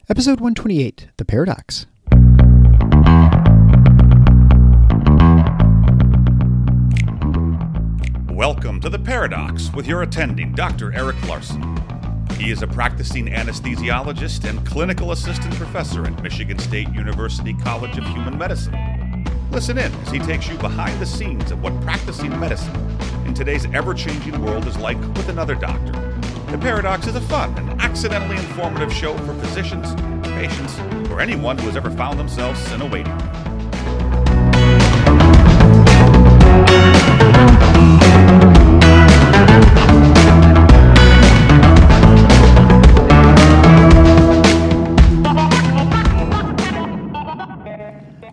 Episode 128, The Paradox. Welcome to The Paradox with your attending, Dr. Eric Carlson. He is a practicing anesthesiologist and clinical assistant professor at Michigan State University College of Human Medicine. Listen in as he takes you behind the scenes of what practicing medicine in today's ever-changing world is like with another doctor. The Paradox is a fun and accidentally informative show for physicians, patients, or anyone who has ever found themselves in a waiting room.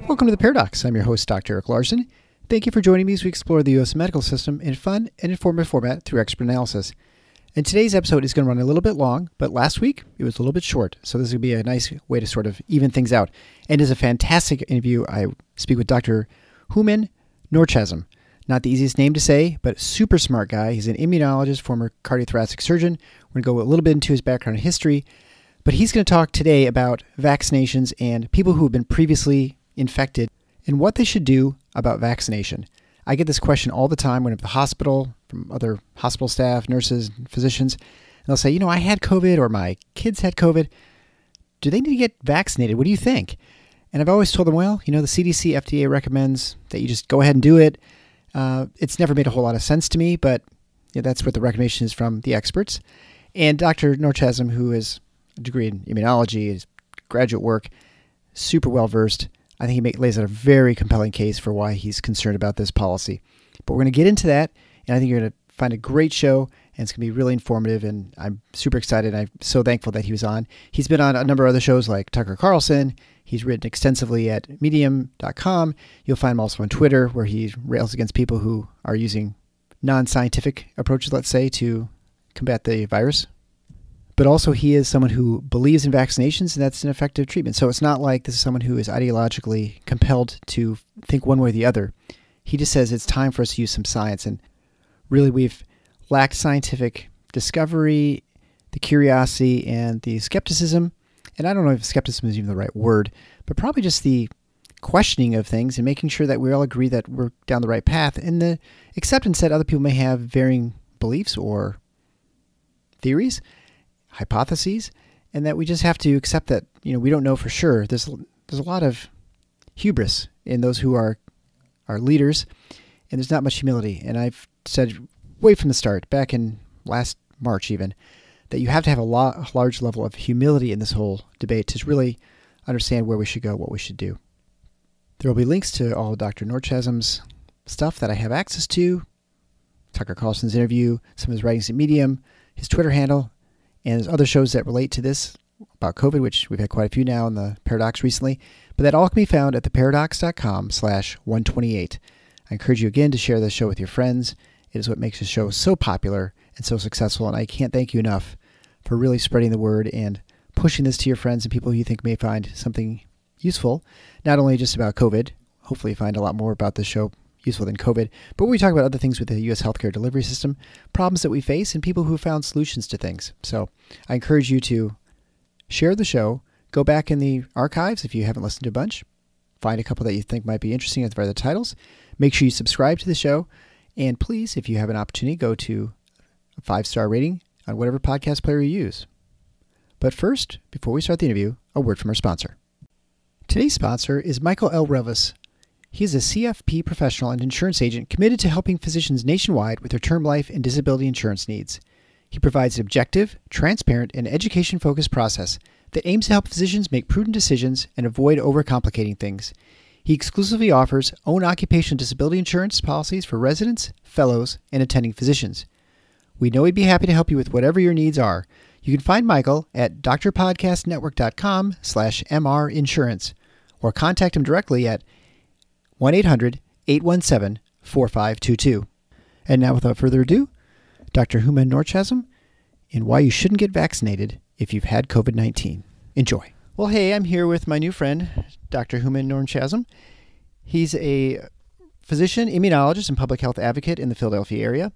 Welcome to The Paradox. I'm your host, Dr. Eric Carlson. Thank you for joining me as we explore the U.S. medical system in a fun and informative format through expert analysis. And today's episode is going to run a little bit long, but last week it was a little bit short, so this is going to be a nice way to sort of even things out. And it is a fantastic interview. I speak with Dr. Hooman Noorchashm. Not the easiest name to say, but super smart guy. He's an immunologist, former cardiothoracic surgeon. We're going to go a little bit into his background and history, but he's going to talk today about vaccinations and people who have been previously infected and what they should do about vaccination. I get this question all the time when I'm at the hospital from other hospital staff, nurses, physicians, and they'll say, I had COVID or my kids had COVID. Do they need to get vaccinated? What do you think? And I've always told them, the CDC, FDA recommends that you just go ahead and do it. It's never made a whole lot of sense to me, but that's what the recommendation is from the experts. And Dr. Noorchashm, who has a degree in immunology, his graduate work, super well-versed. I think he lays out a very compelling case for why he's concerned about this policy. But we're going to get into that, and I think you're going to find a great show, and it's going to be really informative, and I'm super excited. I'm so thankful that he was on. He's been on a number of other shows like Tucker Carlson. He's written extensively at medium.com. You'll find him also on Twitter, where he rails against people who are using non-scientific approaches, let's say, to combat the virus. But also he is someone who believes in vaccinations, and that's an effective treatment. So it's not like this is someone who is ideologically compelled to think one way or the other. He just says it's time for us to use some science. And really we've lacked scientific discovery, the curiosity, and the skepticism. And I don't know if skepticism is even the right word, but probably just the questioning of things and making sure that we all agree that we're down the right path. And the acceptance that other people may have varying beliefs or theories, hypotheses, and that we just have to accept that, we don't know for sure. There's a lot of hubris in those who are leaders, and there's not much humility. And I've said way from the start, back in last March even, that you have to have a large level of humility in this whole debate to really understand where we should go, what we should do. There will be links to all Dr. Noorchashm's stuff that I have access to, Tucker Carlson's interview, some of his writings at Medium, his Twitter handle, and there's other shows that relate to this about COVID, which we've had quite a few now in the Paradox recently. But that all can be found at theparadox.com/128. I encourage you again to share this show with your friends. It is what makes this show so popular and so successful. And I can't thank you enough for really spreading the word and pushing this to your friends and people who you think may find something useful, not only just about COVID. Hopefully you find a lot more about this show useful than COVID, but we talk about other things with the U.S. healthcare delivery system, problems that we face, and people who have found solutions to things. So I encourage you to share the show, go back in the archives if you haven't listened to a bunch, find a couple that you think might be interesting at the titles, make sure you subscribe to the show, and please, if you have an opportunity, go to a 5-star rating on whatever podcast player you use. But first, before we start the interview, a word from our sponsor. Today's sponsor is Michael L. Revis. He is a CFP professional and insurance agent committed to helping physicians nationwide with their term life and disability insurance needs. He provides an objective, transparent, and education-focused process that aims to help physicians make prudent decisions and avoid overcomplicating things. He exclusively offers own occupational disability insurance policies for residents, fellows, and attending physicians. We know he'd be happy to help you with whatever your needs are. You can find Michael at drpodcastnetwork.com/mrinsurance or contact him directly at 1-800-817-4522. And now, without further ado, Dr. Hooman Noorchashm and why you shouldn't get vaccinated if you've had COVID-19. Enjoy. Well, hey, I'm here with my new friend, Dr. Hooman Noorchashm. He's a physician, immunologist, and public health advocate in the Philadelphia area.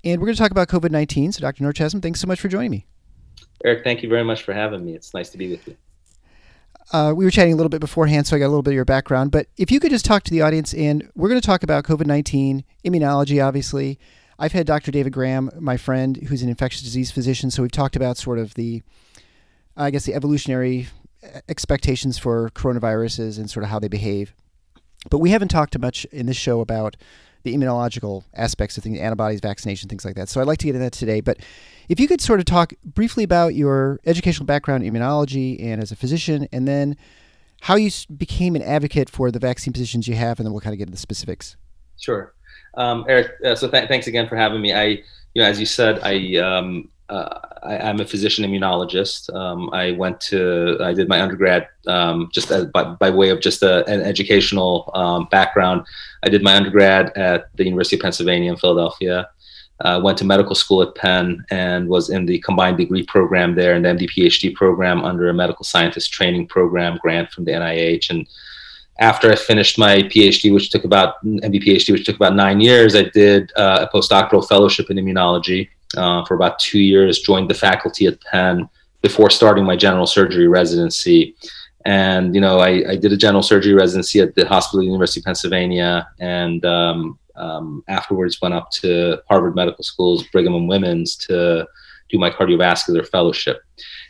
And we're going to talk about COVID-19. So, Dr. Noorchashm, thanks so much for joining me. Eric, thank you very much for having me. It's nice to be with you. we were chatting a little bit beforehand, so I got a little bit of your background. But if you could just talk to the audience, and we're going to talk about COVID-19, immunology, obviously. I've had Dr. David Graham, my friend, who's an infectious disease physician, so we've talked about sort of the evolutionary expectations for coronaviruses and sort of how they behave. But we haven't talked much in this show about the immunological aspects of things, antibodies, vaccination, things like that. So I'd like to get into that today. But if you could sort of talk briefly about your educational background in immunology and as a physician, and then how you became an advocate for the vaccine positions you have, and then we'll kind of get into the specifics. Sure. Eric, so thanks again for having me. As you said, I'm a physician immunologist. I did my undergrad by way of just an educational background. I did my undergrad at the University of Pennsylvania in Philadelphia. Went to medical school at Penn and was in the combined degree program there and the MD PhD program under a medical scientist training program grant from the NIH. And after I finished my PhD, which took about 9 years, I did a postdoctoral fellowship in immunology for about 2 years, joined the faculty at Penn before starting my general surgery residency. And, I did a general surgery residency at the hospital at the University of Pennsylvania, and afterwards went up to Harvard Medical School's Brigham and Women's to do my cardiovascular fellowship.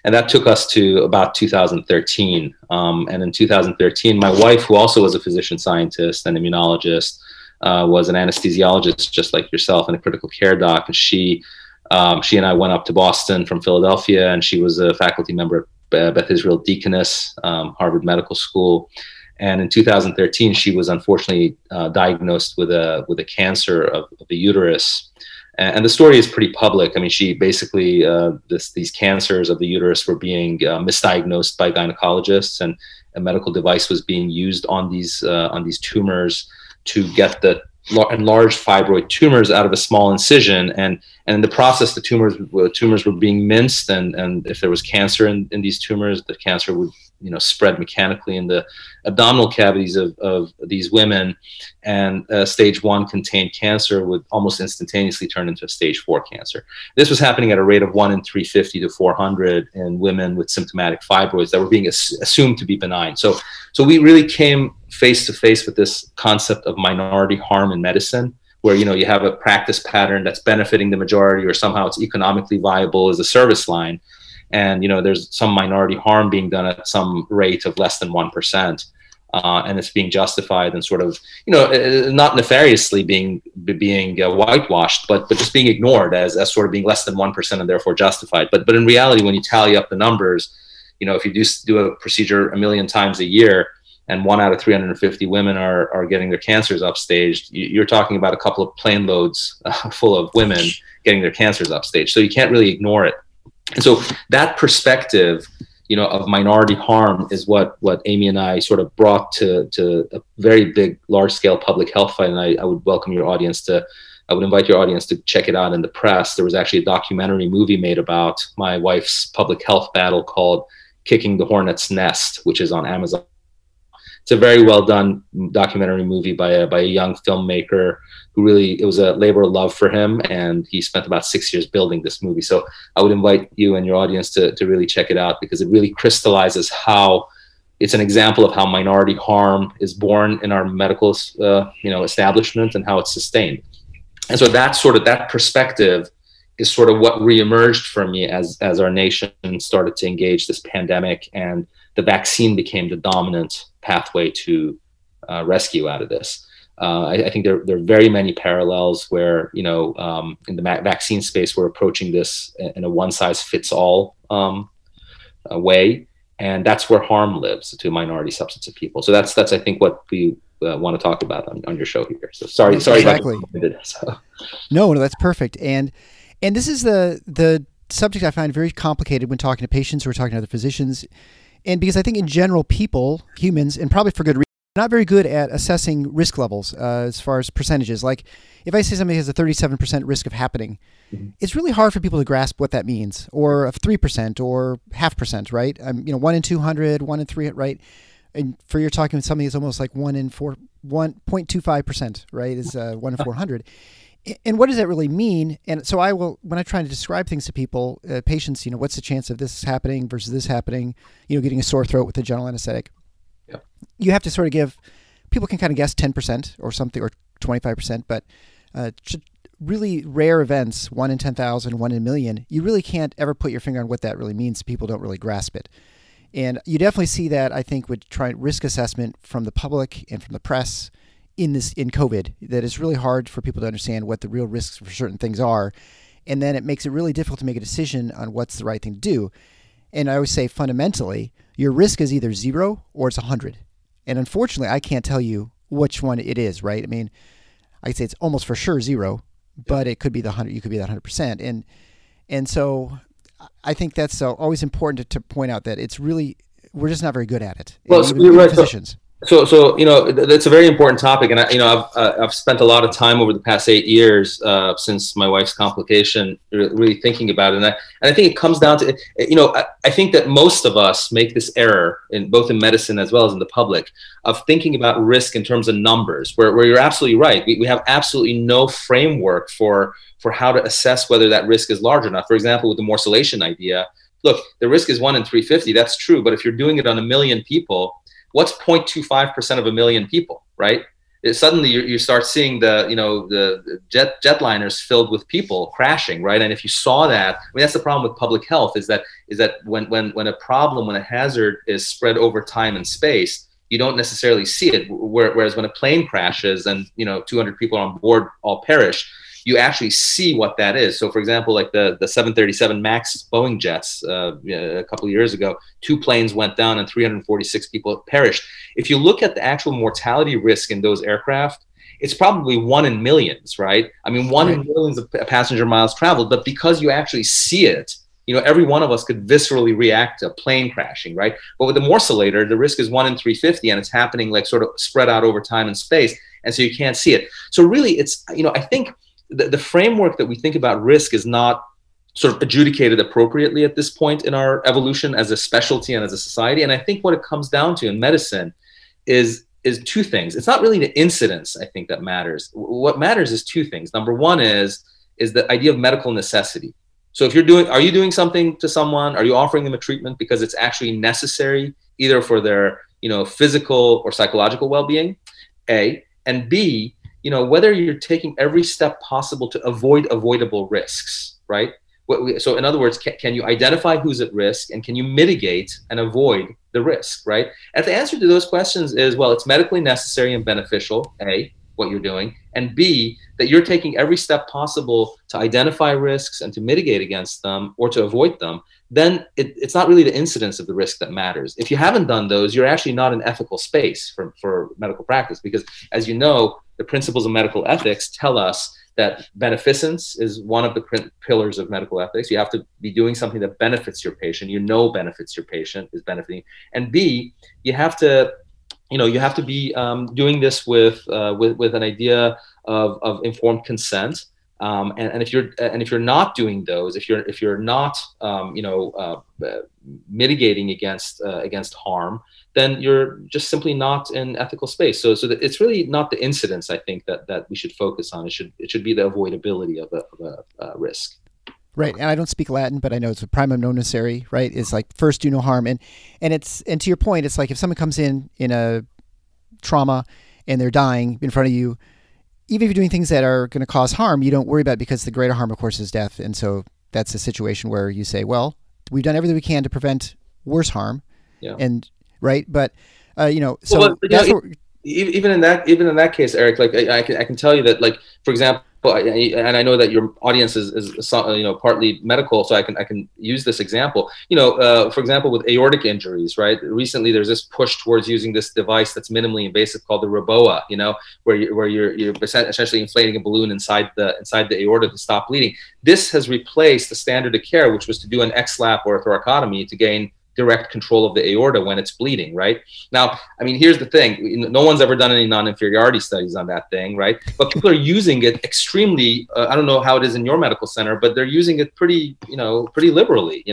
And that took us to about 2013. And in 2013, my wife, who also was a physician scientist and immunologist, was an anesthesiologist just like yourself and a critical care doc. And she and I went up to Boston from Philadelphia, and she was a faculty member at Beth Israel Deaconess, Harvard Medical School. And in 2013, she was unfortunately diagnosed with a cancer of the uterus. And the story is pretty public. I mean, she basically, these cancers of the uterus were being misdiagnosed by gynecologists, and a medical device was being used on these tumors to get the enlarged fibroid tumors out of a small incision. And in the process, the tumors were being minced, and if there was cancer in these tumors, the cancer would spread mechanically in the abdominal cavities of these women, and stage 1 contained cancer would almost instantaneously turn into a stage 4 cancer. This was happening at a rate of 1 in 350 to 400 in women with symptomatic fibroids that were being assumed to be benign. So we really came face to face with this concept of minority harm in medicine, where you have a practice pattern that's benefiting the majority, or somehow it's economically viable as a service line. And, there's some minority harm being done at some rate of less than 1%. And it's being justified and sort of, not nefariously being whitewashed, but just being ignored as sort of being less than 1% and therefore justified. But in reality, when you tally up the numbers, if you do a procedure 1 million times a year, and 1 out of 350 women are getting their cancers upstaged, you're talking about a couple of plane loads full of women getting their cancers upstaged. So you can't really ignore it. And so that perspective, of minority harm is what Amy and I sort of brought to a very big, large-scale public health fight. And I would invite your audience to check it out in the press. There was actually a documentary movie made about my wife's public health battle called Kicking the Hornet's Nest, which is on Amazon. It's a very well done documentary movie by a young filmmaker who it was a labor of love for him, and he spent about 6 years building this movie. So I would invite you and your audience to really check it out, because it really crystallizes how it's an example of how minority harm is born in our medical establishment and how it's sustained. And so that perspective is sort of what reemerged for me as our nation started to engage this pandemic, and the vaccine became the dominant pathway to rescue out of this. I think there are very many parallels where, in the vaccine space, we're approaching this in a one-size-fits-all way, and that's where harm lives to minority subsets of people. So that's I think what we want to talk about on your show here. So sorry exactly. So. No, that's perfect. And this is the subject I find very complicated when talking to patients or talking to other physicians. And because I think in general, people, humans, and probably for good reason, are not very good at assessing risk levels as far as percentages. Like if I say somebody has a 37% risk of happening, it's really hard for people to grasp what that means, or of 3% or 0.5%, right? 1 in 200, 1 in 300, right? And for you're talking with something that's almost like 1.25%, right? Is 1 in 400. And what does that really mean? And so I will, when I try to describe things to people, patients, what's the chance of this happening versus this happening, getting a sore throat with a general anesthetic. Yeah. You have to sort of give, people can kind of guess 10% or something, or 25%, but really rare events, 1 in 10,000, 1 in a million, you really can't ever put your finger on what that really means. People don't really grasp it. And you definitely see that, I think, with risk assessment from the public and from the press in COVID, that it's really hard for people to understand what the real risks for certain things are. And then it makes it really difficult to make a decision on what's the right thing to do. And I always say, fundamentally, your risk is either 0 or it's 100. And unfortunately, I can't tell you which one it is, right? I mean, I'd say it's almost for sure 0, but it could be the 100. You could be that 100%. And so I think that's always important to point out that it's really, we're just not very good at it. Well, you're right. Physicians. So that's a very important topic, and I've spent a lot of time over the past 8 years since my wife's complication, really thinking about it, and I think it comes down to I think that most of us make this error both in medicine as well as in the public of thinking about risk in terms of numbers, where you're absolutely right. We have absolutely no framework for how to assess whether that risk is large or not. For example, with the morselization idea, look, the risk is 1 in 350. That's true, but if you're doing it on 1 million people, what's 0.25% of 1 million people, right? Suddenly you start seeing the jetliners filled with people crashing, right? And if you saw that, I mean, that's the problem with public health is that when a hazard is spread over time and space, you don't necessarily see it. Whereas when a plane crashes and 200 people on board all perish, you actually see what that is. So, for example, like the 737 MAX Boeing jets a couple of years ago, 2 planes went down and 346 people perished. If you look at the actual mortality risk in those aircraft, it's probably 1 in millions, right? I mean, 1 in millions of passenger miles traveled, but because you actually see it, every one of us could viscerally react to a plane crashing, right? But with the morselator, the risk is 1 in 350, and it's happening like sort of spread out over time and space, and so you can't see it. So really, it's, I think the framework that we think about risk is not sort of adjudicated appropriately at this point in our evolution as a specialty and as a society. And I think what it comes down to in medicine is 2 things. It's not really the incidence, I think, that matters. What matters is 2 things. Number one is the idea of medical necessity. So if are you doing something to someone? Are you offering them a treatment because it's actually necessary, either for their, physical or psychological well-being, A, and B, whether you're taking every step possible to avoid avoidable risks, right? So in other words, can you identify who's at risk, and can you mitigate and avoid the risk, right? And the answer to those questions is, well, it's medically necessary and beneficial, A, what you're doing, and B, that you're taking every step possible to identify risks and to mitigate against them or to avoid them, then it's not really the incidence of the risk that matters. If you haven't done those, you're actually not in ethical space for medical practice, because as you know, the principles of medical ethics tell us that beneficence is one of the pillars of medical ethics. You have to be doing something that benefits your patient, benefits your patient, is benefiting. And B, you have to be doing this with an idea of informed consent. And if you're not doing those, if you're not mitigating against harm, then you're just simply not in ethical space. So that it's really not the incidence, I think, that we should focus on. It should be the avoidability of a risk. Right, and I don't speak Latin, but I know it's a primum non nocere, right? It's like first do no harm, and to your point, it's like if someone comes in a trauma and they're dying in front of you, even if you're doing things that are going to cause harm, you don't worry about it, because the greater harm, of course, is death. And so that's a situation where you say, well, we've done everything we can to prevent worse harm, and right, but so well, that's even in that case, Eric, like I can tell you that, like, for example. And I know that your audience is partly medical, so I can use this example. For example, with aortic injuries, right? Recently, there's this push towards using this device that's minimally invasive called the Roboa. Where you're essentially inflating a balloon inside the aorta to stop bleeding. This has replaced the standard of care, which was to do an XLAP or a thoracotomy to gain direct control of the aorta when it's bleeding, right? Now, I mean, here's the thing. No one's ever done any non-inferiority studies on that thing, right? But people are using it extremely, I don't know how it is in your medical center, but they're using it pretty, pretty liberally,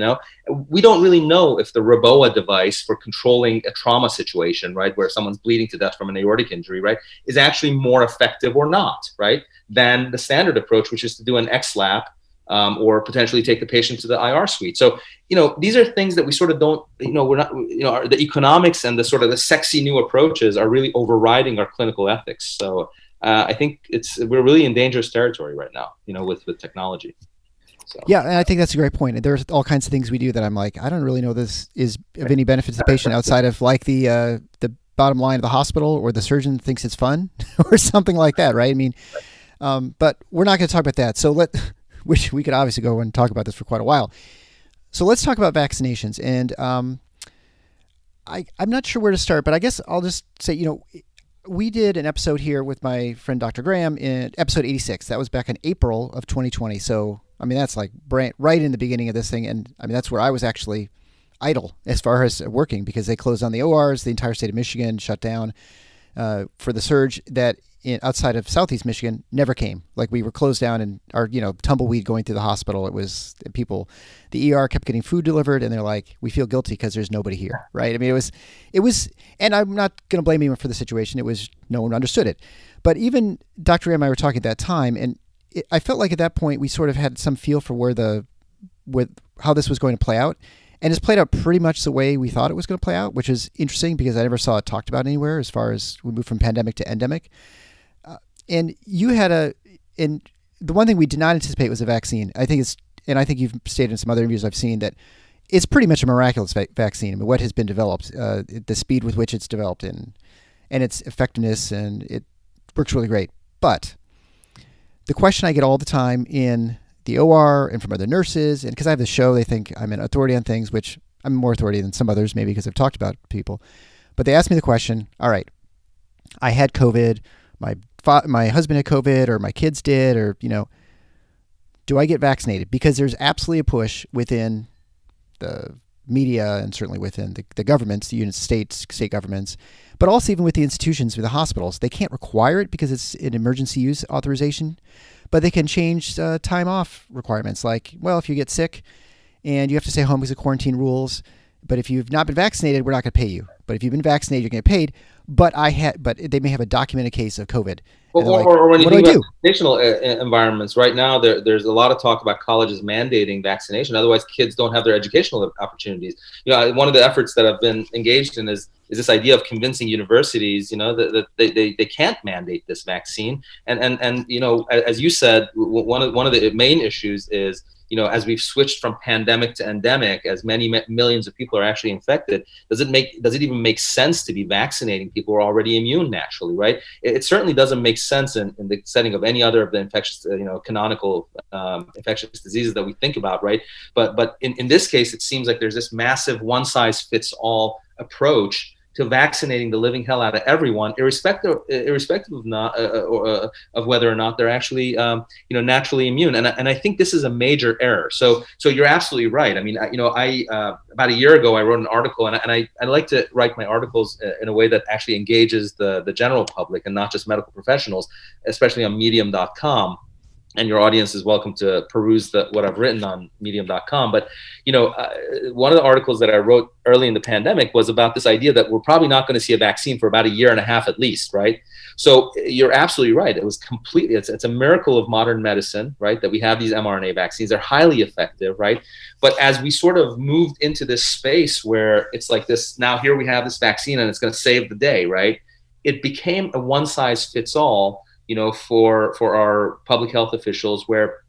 We don't really know if the Roboa device for controlling a trauma situation, right, where someone's bleeding to death from an aortic injury, right, is actually more effective or not, right, than the standard approach, which is to do an XLAP, or potentially take the patient to the IR suite. So, these are things that we sort of don't, we're not, the economics and the sort of the sexy new approaches are really overriding our clinical ethics. So I think we're really in dangerous territory right now, with technology. So. Yeah, and I think that's a great point. There's all kinds of things we do that I'm like, I don't really know this is of any benefit to the patient outside of like the bottom line of the hospital, or the surgeon thinks it's fun or something like that, right? I mean, but we're not going to talk about that. So which we could obviously go and talk about this for quite a while. So let's talk about vaccinations. And I'm not sure where to start, but I guess I'll just say, we did an episode here with my friend Dr. Graham in episode 86. That was back in April of 2020. So, I mean, that's like right in the beginning of this thing. And I mean, that's where I was actually idle as far as working, because they closed down the ORs, the entire state of Michigan shut down for the surge that outside of Southeast Michigan never came. Like, we were closed down and our, tumbleweed going through the hospital. It was people, the ER kept getting food delivered and they're like, we feel guilty because there's nobody here. Right. I mean, it was, and I'm not going to blame anyone for the situation. It was, no one understood it. But even Dr. and I were talking at that time, and I felt like at that point we sort of had some feel for how this was going to play out. And it's played out pretty much the way we thought it was going to play out, which is interesting because I never saw it talked about anywhere as far as we moved from pandemic to endemic. And you had and the one thing we did not anticipate was a vaccine. I think you've stated in some other interviews I've seen that it's pretty much a miraculous vaccine. I mean, what has been developed, the speed with which it's developed and its effectiveness, and it works really great. But the question I get all the time in the OR and from other nurses, and because I have this show, they think I'm an authority on things, which I'm more authority than some others, maybe because I've talked about people. But they ask me the question, all right, I had COVID, my husband had COVID, or my kids did, or, do I get vaccinated? Because there's absolutely a push within the media and certainly within the governments, the state governments, but also even with the institutions, with the hospitals. They can't require it because it's an emergency use authorization, but they can change time off requirements. Like, well, if you get sick and you have to stay home because of quarantine rules, but if you've not been vaccinated, we're not going to pay you. But if you've been vaccinated, you're going to get paid. But they may have a documented case of COVID. Or when you think about educational environments, right now there's a lot of talk about colleges mandating vaccination. Otherwise, kids don't have their educational opportunities. One of the efforts that I've been engaged in is this idea of convincing universities, that they can't mandate this vaccine. And as you said, one of the main issues is, as we've switched from pandemic to endemic, as many millions of people are actually infected, does it even make sense to be vaccinating people who are already immune naturally, right? It certainly doesn't make sense in the setting of any other of the infectious, canonical infectious diseases that we think about, right? But in this case, it seems like there's this massive one-size-fits-all approach to vaccinating the living hell out of everyone, irrespective of whether or not they're actually, naturally immune. And I think this is a major error. So you're absolutely right. I mean, I about a year ago, I wrote an article, and I like to write my articles in a way that actually engages the general public and not just medical professionals, especially on medium.com. And your audience is welcome to peruse what I've written on medium.com. But, one of the articles that I wrote early in the pandemic was about this idea that we're probably not going to see a vaccine for about a year and a half at least, right? So you're absolutely right. It was completely, it's a miracle of modern medicine, right, that we have these mRNA vaccines. They're highly effective, right? But as we sort of moved into this space where it's like this, now here we have this vaccine and it's going to save the day, right? It became a one-size-fits-all, for our public health officials, where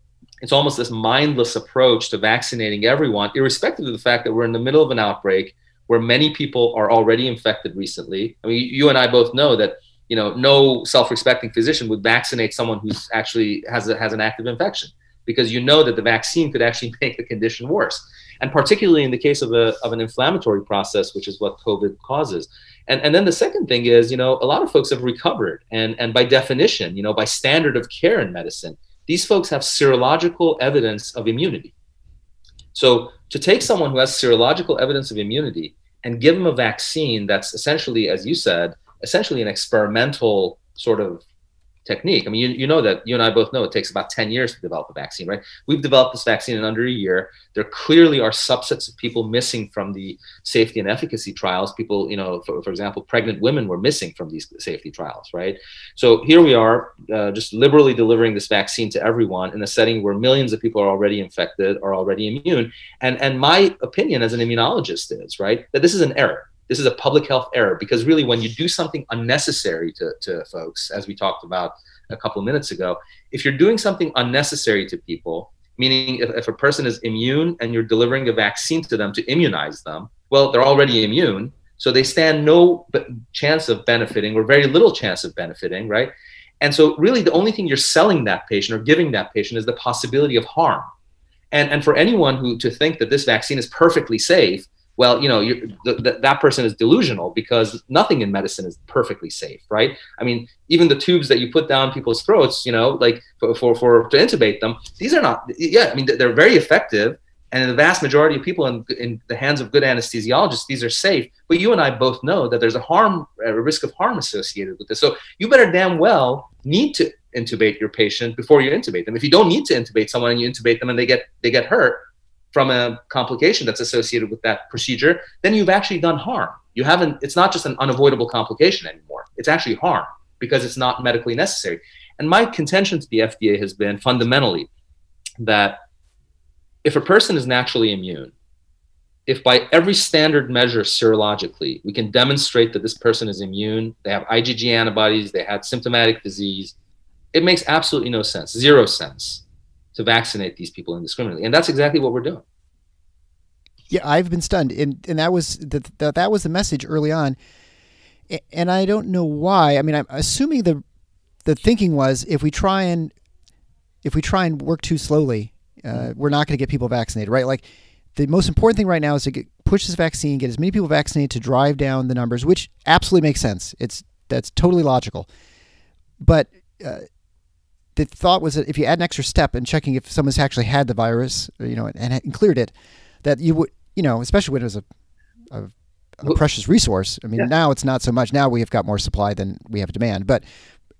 it's almost this mindless approach to vaccinating everyone, irrespective of the fact that we're in the middle of an outbreak where many people are already infected recently. I mean, you and I both know that, no self-respecting physician would vaccinate someone who's actually has an active infection, because that the vaccine could actually make the condition worse. And particularly in the case of an inflammatory process, which is what COVID causes. And then the second thing is, a lot of folks have recovered. And by definition, by standard of care in medicine, these folks have serological evidence of immunity. So to take someone who has serological evidence of immunity and give them a vaccine that's essentially, as you said, essentially an experimental sort of technique. I mean, you know that you and I both know it takes about 10 years to develop a vaccine, right? We've developed this vaccine in under a year. There clearly are subsets of people missing from the safety and efficacy trials. People, for example, pregnant women were missing from these safety trials, right? So here we are, just liberally delivering this vaccine to everyone in a setting where millions of people are already infected, are already immune. And my opinion as an immunologist is, right, that this is an error. This is a public health error, because really when you do something unnecessary to folks, as we talked about a couple of minutes ago, if you're doing something unnecessary to people, meaning if a person is immune and you're delivering a vaccine to them to immunize them, well, they're already immune, so they stand no chance of benefiting, or very little chance of benefiting, right? And so really the only thing you're selling that patient or giving that patient is the possibility of harm. And for anyone who to think that this vaccine is perfectly safe, well, that person is delusional, because nothing in medicine is perfectly safe, right? I mean, even the tubes that you put down people's throats, like for to intubate them, these are not, I mean, they're very effective. And in the vast majority of people in the hands of good anesthesiologists, these are safe. But you and I both know that there's a risk of harm associated with this. So you better damn well need to intubate your patient before you intubate them. If you don't need to intubate someone and you intubate them and they get hurt from a complication that's associated with that procedure, then you've actually done harm. It's not just an unavoidable complication anymore. It's actually harm, because it's not medically necessary. And my contention to the FDA has been fundamentally that if a person is naturally immune, if by every standard measure serologically, we can demonstrate that this person is immune, they have IgG antibodies, they had symptomatic disease, it makes absolutely no sense, zero sense, to vaccinate these people indiscriminately. And that's exactly what we're doing. Yeah, I've been stunned. And that was that was the message early on. And I don't know why. I mean, I'm assuming the thinking was if we try and work too slowly, we're not going to get people vaccinated, right? Like the most important thing right now is to push this vaccine, get as many people vaccinated to drive down the numbers, which absolutely makes sense. That's totally logical. But the thought was that if you add an extra step in checking if someone's actually had the virus, and cleared it, that you would, especially when it was a precious resource. I mean, Now it's not so much. Now we have got more supply than we have demand. But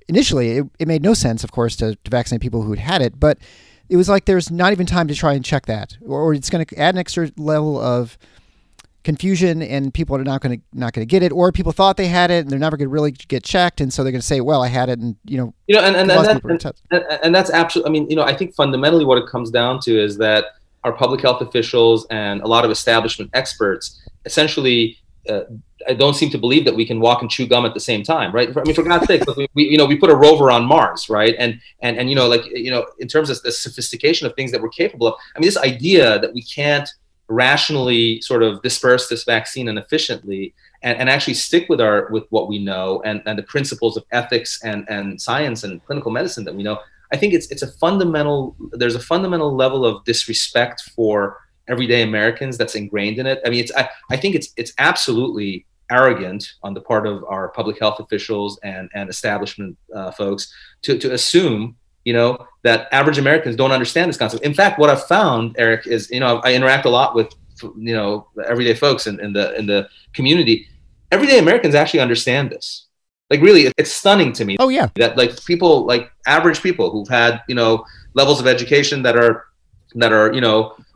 initially, it made no sense, of course, to vaccinate people who had it. But it was like there's not even time to try and check that, or it's going to add an extra level of confusion, and people are not going to get it, or people thought they had it and they're never going to really get checked, and so they're going to say, well, I had it, and and that's absolutely. I mean, I think fundamentally what it comes down to is that our public health officials and a lot of establishment experts essentially don't seem to believe that we can walk and chew gum at the same time, right? I mean, for God's sake, we put a rover on Mars, right? And in terms of the sophistication of things that we're capable of, I mean, this idea that we can't rationally sort of disperse this vaccine and efficiently and actually stick with what we know and the principles of ethics and science and clinical medicine that we know, I think there's a fundamental level of disrespect for everyday Americans that's ingrained in it. I mean, I think it's absolutely arrogant on the part of our public health officials and establishment folks to assume, that average Americans don't understand this concept. In fact, what I've found, Eric, is, I interact a lot with, everyday folks in the community. Everyday Americans actually understand this. Like, really, it's stunning to me. Oh, yeah. That people, average people who've had, levels of education that are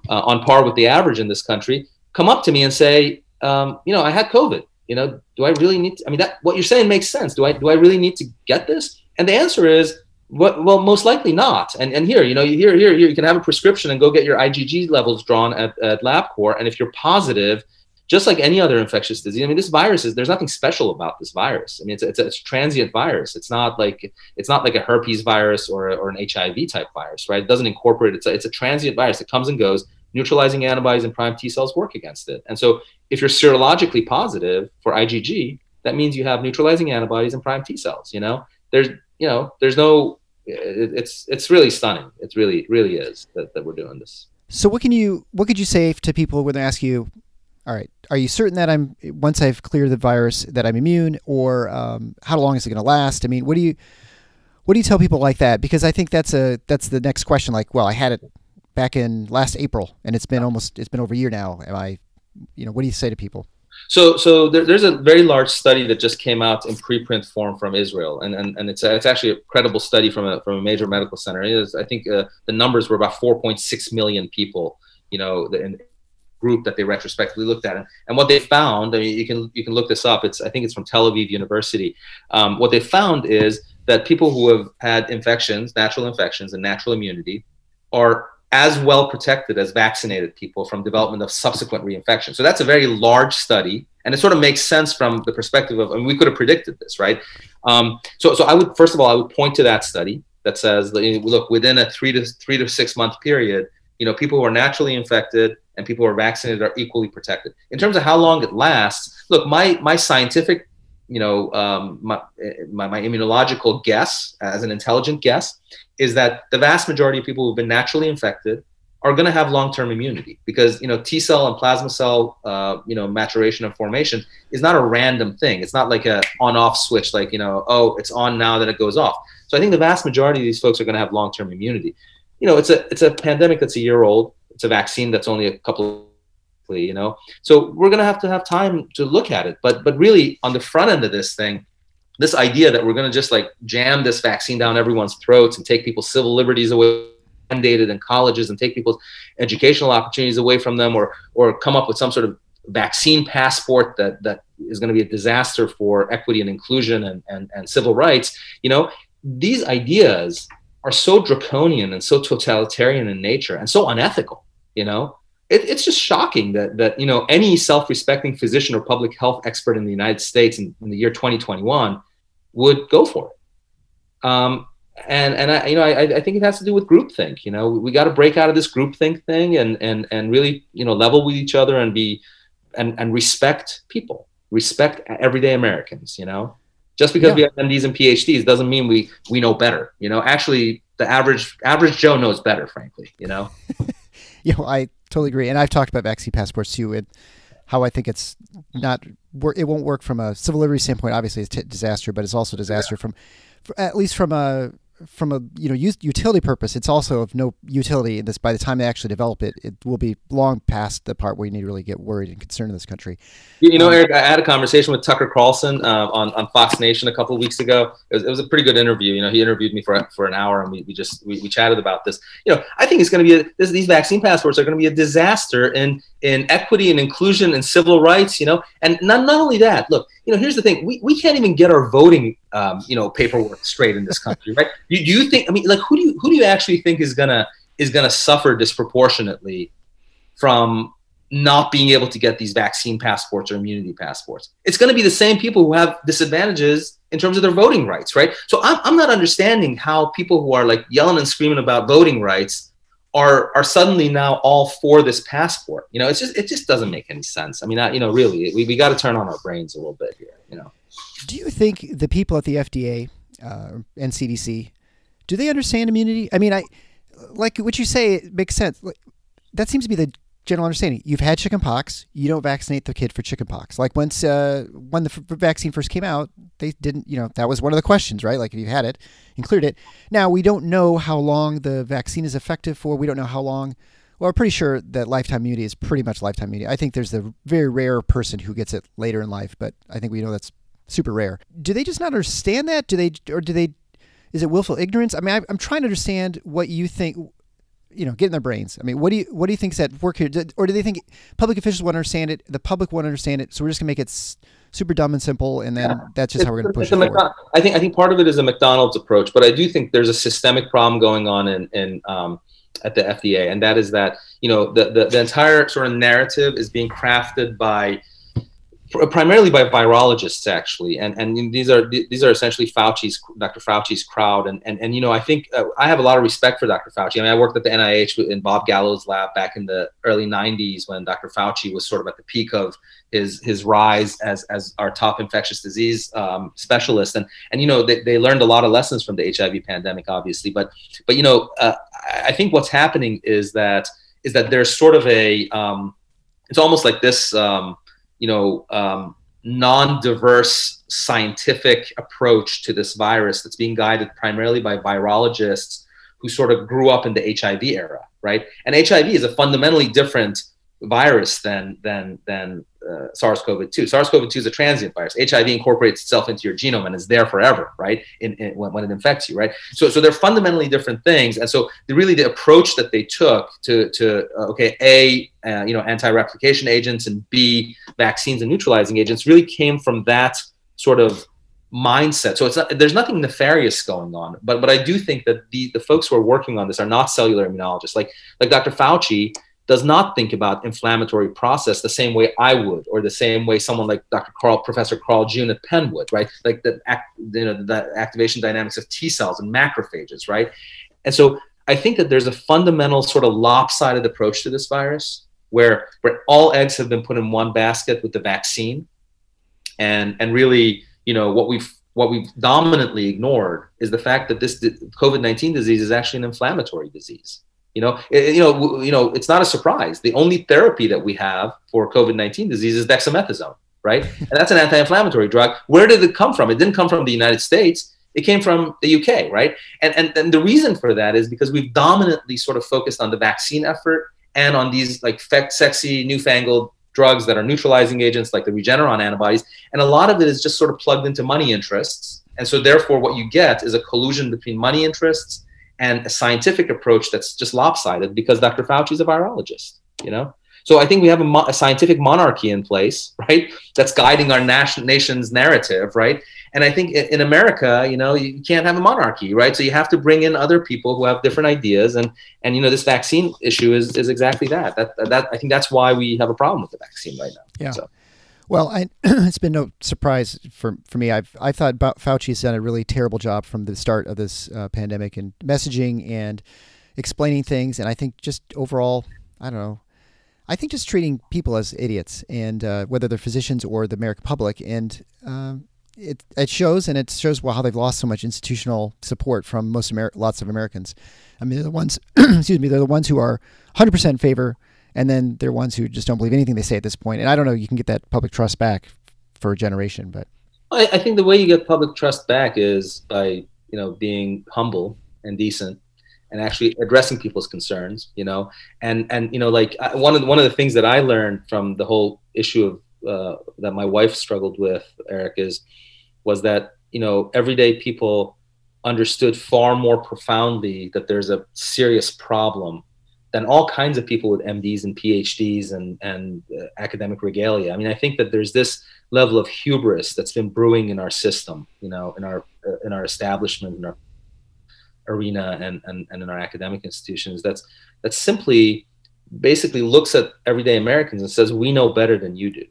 on par with the average in this country, come up to me and say, I had COVID. Do I really need to? I mean, what you're saying makes sense. Do I really need to get this? And the answer is, well, most likely not. And here, you can have a prescription and go get your IgG levels drawn at LabCorp. And if you're positive, just like any other infectious disease, I mean, this virus there's nothing special about this virus. I mean, it's a transient virus. It's not like a herpes virus or an HIV type virus, right? It doesn't incorporate. It's a transient virus. It comes and goes. Neutralizing antibodies and prime T cells work against it. And so if you're serologically positive for IgG, that means you have neutralizing antibodies and prime T cells. There's no, it's really stunning. It really is that we're doing this. So what could you say to people when they ask you, all right, are you certain that once I've cleared the virus that I'm immune, or how long is it going to last? I mean, what do you tell people like that? Because I think that's the next question. Like, well, I had it back in last April, and it's been over a year now. What do you say to people? So there's a very large study that just came out in preprint form from Israel, and it's actually a credible study from a major medical center. It is, I think the numbers were about 4.6 million people, in group that they retrospectively looked at, and what they found. I mean, you can look this up. I think it's from Tel Aviv University. What they found is that people who have had infections, natural infections, and natural immunity are as well protected as vaccinated people from development of subsequent reinfection. So that's a very large study, and it sort of makes sense from the perspective of, we could have predicted this, right? So I would, first of all, I would point to that study that says, look, within a 3 to 6 month period, people who are naturally infected and people who are vaccinated are equally protected. In terms of how long it lasts, look, my scientific, my immunological guess, as an intelligent guess, is that the vast majority of people who've been naturally infected are going to have long-term immunity, because T cell and plasma cell maturation and formation is not a random thing. It's not like a on-off switch, like oh, it's on now, then it goes off. So I think the vast majority of these folks are going to have long-term immunity. It's a pandemic that's a year old. It's a vaccine that's only a couple. So we're going to have time to look at it. But really, on the front end of this thing, this idea that we're going to just like jam this vaccine down everyone's throats and take people's civil liberties away, mandated in colleges, and take people's educational opportunities away from them, or come up with some sort of vaccine passport that is going to be a disaster for equity and inclusion and civil rights. These ideas are so draconian and so totalitarian in nature and so unethical. It's just shocking that any self-respecting physician or public health expert in the United States in the year 2021 would go for it. I think it has to do with groupthink. We got to break out of this groupthink thing and really level with each other and respect people, respect everyday Americans. Just because we have MDs and PhDs doesn't mean we know better. Actually, the average Joe knows better, frankly. I totally agree. And I've talked about vaccine passports too, and how I think it won't work from a civil liberty standpoint. Obviously, it's a disaster, but it's also a disaster at least from a utility purpose. It's also of no utility in this. By the time they actually develop it, it will be long past the part where you need to really get worried and concerned in this country. Eric, I had a conversation with Tucker Carlson on Vaccination a couple of weeks ago. It was a pretty good interview. He interviewed me for an hour, and we chatted about this. I think it's going to be these vaccine passports are going to be a disaster in equity and inclusion and civil rights. And not only that. Look, here's the thing: we can't even get our voting paperwork straight in this country, right? Do you think? Who do you actually think is gonna suffer disproportionately from not being able to get these vaccine passports or immunity passports? It's going to be the same people who have disadvantages in terms of their voting rights, right? So I'm not understanding how people who are like yelling and screaming about voting rights are suddenly now all for this passport. It just doesn't make any sense. Really, we got to turn on our brains a little bit here. Do you think the people at the FDA and CDC, do they understand immunity? Like what you say, it makes sense. That seems to be the general understanding. You've had chickenpox. You don't vaccinate the kid for chickenpox. Like when the vaccine first came out, they didn't, that was one of the questions, right? Like if you had it, include it. Now we don't know how long the vaccine is effective for. We don't know how long. Well, we're pretty sure that lifetime immunity is pretty much lifetime immunity. I think there's the very rare person who gets it later in life, but I think we know that's super rare. Do they just not understand that? Is it willful ignorance? I'm trying to understand what you think, get in their brains. What do you think is at work here? Or do they think public officials want to understand it, the public want to understand it, so we're just going to make it super dumb and simple, and then that's just how we're going to push it forward? I think part of it is a McDonald's approach, but I do think there's a systemic problem going on at the FDA, and that is that the entire sort of narrative is being crafted primarily by virologists, actually, and these are essentially Dr. Fauci's crowd, and I think I have a lot of respect for Dr. Fauci. I worked at the NIH in Bob Gallow's lab back in the early '90s when Dr. Fauci was sort of at the peak of his rise as our top infectious disease specialist, and they learned a lot of lessons from the HIV pandemic, obviously, but I think what's happening is that there's sort of a it's almost like this. Non-diverse scientific approach to this virus that's being guided primarily by virologists who sort of grew up in the HIV era, right? And HIV is a fundamentally different virus than SARS-CoV-2. SARS-CoV-2 is a transient virus. HIV incorporates itself into your genome and is there forever, right? When it infects you, right? So they're fundamentally different things. And so the approach that they took to anti-replication agents, and B, vaccines and neutralizing agents, really came from that sort of mindset. So there's nothing nefarious going on, but I do think that the folks who are working on this are not cellular immunologists. Like Dr. Fauci does not think about inflammatory process the same way I would, or the same way someone like Professor Carl June at Penn would, right? Like the activation dynamics of T cells and macrophages, right? And so I think that there's a fundamental sort of lopsided approach to this virus, where all eggs have been put in one basket with the vaccine, and really, what we've dominantly ignored is the fact that this COVID-19 disease is actually an inflammatory disease. It's not a surprise. The only therapy that we have for COVID-19 disease is dexamethasone, right? And that's an anti-inflammatory drug. Where did it come from? It didn't come from the United States. It came from the UK, right? And the reason for that is because we've dominantly sort of focused on the vaccine effort and on these like sexy newfangled drugs that are neutralizing agents like the Regeneron antibodies. And a lot of it is just sort of plugged into money interests. And so therefore what you get is a collusion between money interests and a scientific approach that's just lopsided, because Dr. Fauci is a virologist, So I think we have a scientific monarchy in place, right? That's guiding our nation's narrative, right? And I think in America, you can't have a monarchy, right? So you have to bring in other people who have different ideas, and this vaccine issue is exactly that. That I think that's why we have a problem with the vaccine right now. Yeah. So. Well, it's been no surprise for me. I thought Fauci's done a really terrible job from the start of this pandemic and messaging and explaining things. And I think just overall, I don't know, I think just treating people as idiots, and whether they're physicians or the American public. And it shows, and it shows how they've lost so much institutional support from lots of Americans. I mean, they're the ones, they're the ones who are 100% in favor. And then there are ones who just don't believe anything they say at this point. And I don't know, you can get that public trust back for a generation, but I think the way you get public trust back is by, being humble and decent and actually addressing people's concerns, and one of the things that I learned from the whole issue of that my wife struggled with, Eric, was that, everyday people understood far more profoundly that there's a serious problem than all kinds of people with MDs and PhDs and academic regalia. I mean, I think that there's this level of hubris that's been brewing in our system, in our establishment, in our arena, and in our academic institutions. That simply basically looks at everyday Americans and says, we know better than you do.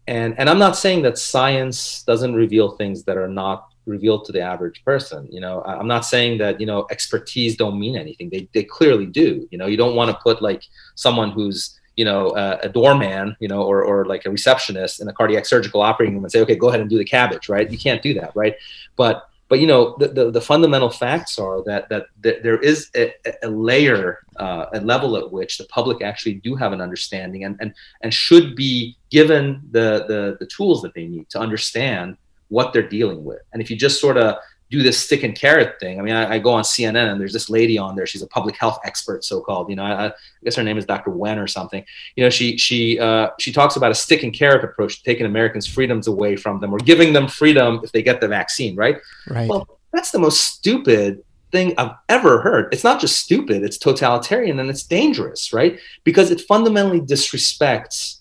And I'm not saying that science doesn't reveal things that are not revealed to the average person. I'm not saying that, expertise don't mean anything. They clearly do. You don't want to put like someone who's, a doorman, or like a receptionist in a cardiac surgical operating room and say, okay, go ahead and do the cabbage, right? You can't do that, right? But the fundamental facts are that there is a layer, a level at which the public actually do have an understanding and should be given the tools that they need to understand what they're dealing with. And if you just sort of do this stick and carrot thing, I mean, I go on CNN and there's this lady on there. She's a public health expert, so-called. I guess her name is Dr. Wen or something. She talks about a stick and carrot approach to taking Americans' freedoms away from them, or giving them freedom if they get the vaccine, right? Right. Well, that's the most stupid thing I've ever heard. It's not just stupid, it's totalitarian, and it's dangerous, right? Because it fundamentally disrespects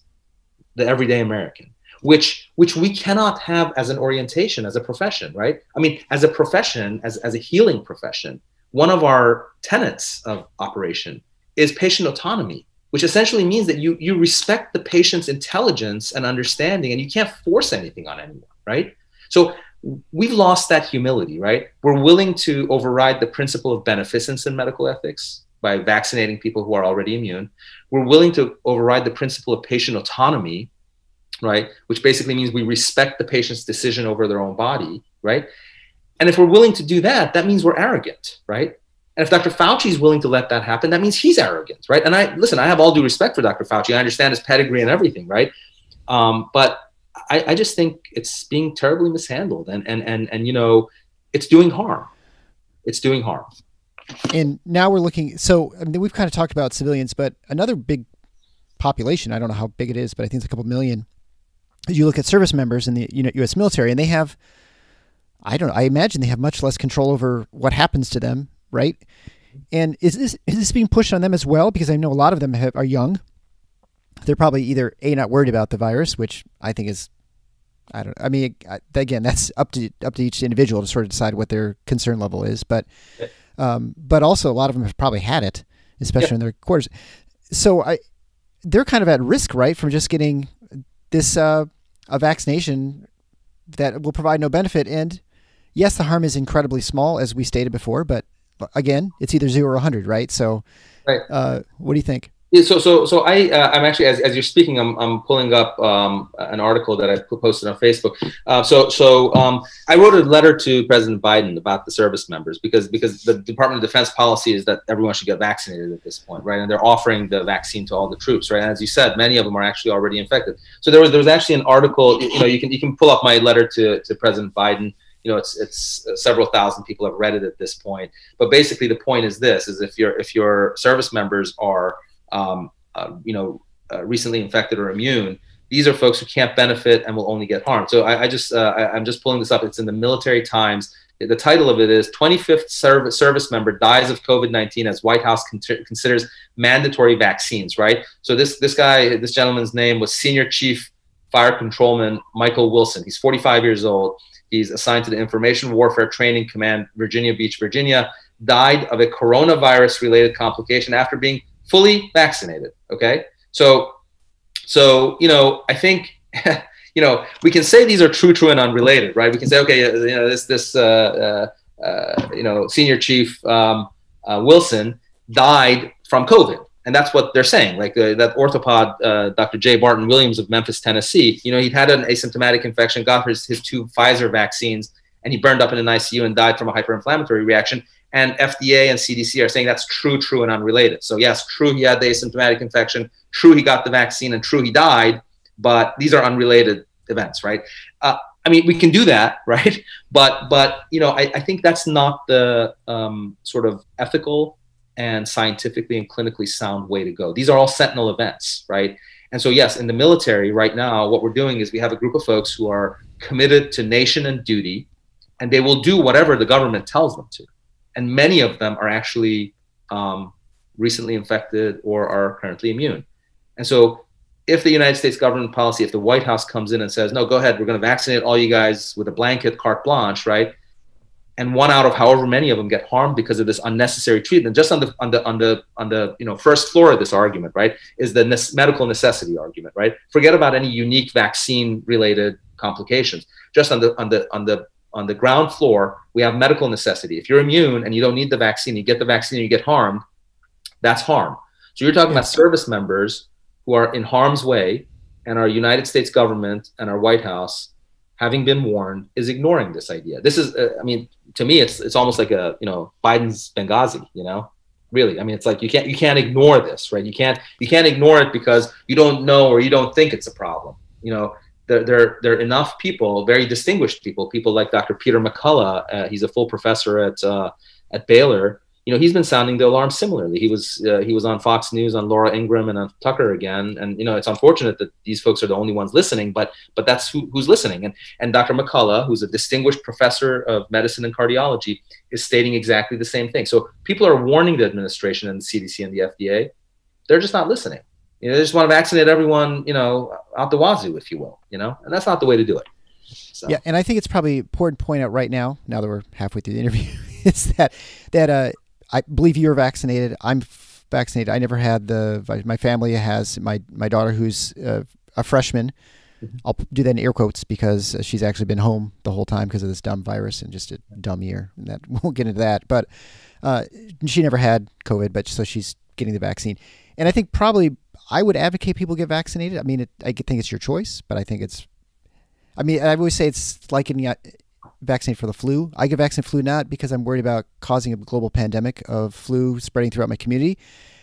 the everyday American, which we cannot have as an orientation, as a profession, right? I mean, as a profession, as a healing profession, one of our tenets of operation is patient autonomy, which essentially means that you respect the patient's intelligence and understanding, and you can't force anything on anyone, right? So we've lost that humility, right? We're willing to override the principle of beneficence in medical ethics by vaccinating people who are already immune. We're willing to override the principle of patient autonomy, right? Which basically means we respect the patient's decision over their own body, right? And if we're willing to do that, that means we're arrogant, right? And if Dr. Fauci is willing to let that happen, that means he's arrogant, right? And I have all due respect for Dr. Fauci. I understand his pedigree and everything, right? But I just think it's being terribly mishandled, and it's doing harm. It's doing harm. And now we're looking, so I mean, we've kind of talked about civilians, but another big population, I don't know how big it is, but I think it's a couple million. You look at service members in the U.S. military, and they have, I don't know, I imagine they have much less control over what happens to them, right? And is this being pushed on them as well? Because I know a lot of them are young. They're probably either not worried about the virus, which I think is, again, that's up to each individual to sort of decide what their concern level is. But also a lot of them have probably had it, especially in their quarters. So they're kind of at risk, right, from just getting this a vaccination that will provide no benefit. And yes, the harm is incredibly small, as we stated before, but again, it's either 0 or 100, right? So, what do you think? Yeah, I'm actually, as you're speaking, I'm pulling up an article that I posted on Facebook. I wrote a letter to President Biden about the service members because the Department of Defense policy is that everyone should get vaccinated at this point, right? And they're offering the vaccine to all the troops, right? And as you said, many of them are actually already infected. So there was actually an article. You can pull up my letter to President Biden. It's several thousand people have read it at this point. But basically, the point is this: is if your service members are recently infected or immune, these are folks who can't benefit and will only get harmed. So I'm just pulling this up. It's in the Military Times. The title of it is 25th service member dies of COVID-19 as White House considers mandatory vaccines, right? So this gentleman's name was Senior Chief Fire Controlman Michael Wilson. He's 45 years old. He's assigned to the Information Warfare Training Command, Virginia Beach, Virginia, died of a coronavirus-related complication after being fully vaccinated. Okay. So, I think, we can say these are true and unrelated, right? We can say, okay, this Senior Chief Wilson died from COVID. And that's what they're saying. Like that orthopod, Dr. J. Barton Williams of Memphis, Tennessee, he'd had an asymptomatic infection, got his 2 Pfizer vaccines, and he burned up in an ICU and died from a hyperinflammatory reaction. And FDA and CDC are saying that's true and unrelated. So yes, true, he had the asymptomatic infection. True, he got the vaccine, and true, he died. But these are unrelated events, right? We can do that, right? But I think that's not the sort of ethical and scientifically and clinically sound way to go. These are all sentinel events, right? And so yes, in the military right now, what we're doing is we have a group of folks who are committed to nation and duty, and they will do whatever the government tells them to. And many of them are actually recently infected or are currently immune. And so if the United States government policy, if the White House comes in and says, no, go ahead, we're going to vaccinate all you guys with a blanket carte blanche, right? And 1 out of however many of them get harmed because of this unnecessary treatment, just on the first floor of this argument, right, is the medical necessity argument, right? Forget about any unique vaccine-related complications. Just on the ground floor, we have medical necessity. If you're immune and you don't need the vaccine, you get the vaccine and you get harmed, that's harm. So you're talking about service members who are in harm's way, and our United States government and our White House, having been warned, is ignoring this idea. This is, to me, it's almost like Biden's Benghazi, really. It's like you can't ignore this, right? You can't ignore it because you don't know or you don't think it's a problem. There are enough people, very distinguished people like Dr. Peter McCullough. He's a full professor at Baylor. He's been sounding the alarm similarly. He was on Fox News, on Laura Ingraham, and on Tucker again. And it's unfortunate that these folks are the only ones listening, but that's who's listening. And Dr. McCullough, who's a distinguished professor of medicine and cardiology, is stating exactly the same thing. So people are warning the administration and the CDC and the FDA. They're just not listening. They just want to vaccinate everyone, out the wazoo, if you will, and that's not the way to do it. So. Yeah, and I think it's probably important to point out right now that we're halfway through the interview, is that I believe you're vaccinated. I'm vaccinated. I never had my family has, my daughter who's a freshman. Mm-hmm. I'll do that in air quotes because she's actually been home the whole time because of this dumb virus and just a dumb year. And that won't get into that. But she never had COVID, so she's getting the vaccine. And I think probably I would advocate people get vaccinated. I think it's your choice, but I think I always say it's like getting vaccinated for the flu. I get vaccinated for flu not because I'm worried about causing a global pandemic of flu spreading throughout my community.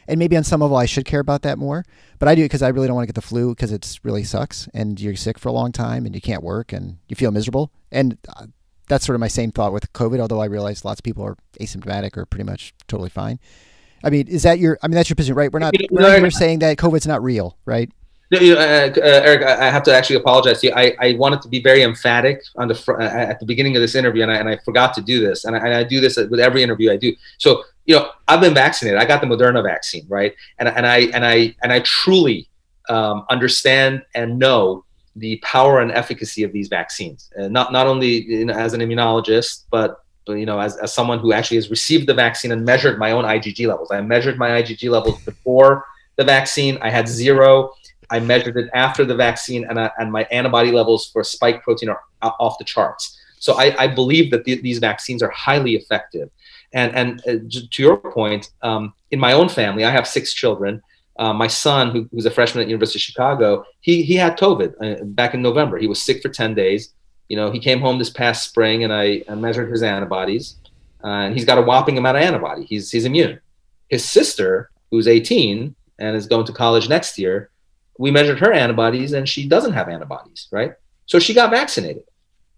And maybe on some level I should care about that more. But I do it because I really don't want to get the flu because it really sucks and you're sick for a long time and you can't work and you feel miserable. And that's sort of my same thought with COVID, although I realize lots of people are asymptomatic or pretty much totally fine. I mean, that's your position, right? We're not here saying that COVID's not real, right? No, Eric, I have to actually apologize to you. I wanted to be very emphatic on at the beginning of this interview, and I forgot to do this. And I do this with every interview I do. So, I've been vaccinated. I got the Moderna vaccine, right? And I truly understand and know the power and efficacy of these vaccines. And not only as an immunologist, but as someone who actually has received the vaccine and measured my own IgG levels. I measured my IgG levels before the vaccine. I had 0. I measured it after the vaccine, and my antibody levels for spike protein are off the charts. So I believe that these vaccines are highly effective. And to your point, in my own family, I have 6 children. My son, who's a freshman at the University of Chicago, he had COVID back in November. He was sick for 10 days. He came home this past spring, and I measured his antibodies. And he's got a whopping amount of antibody. He's immune. His sister, who's 18 and is going to college next year, we measured her antibodies, and she doesn't have antibodies, right? So she got vaccinated.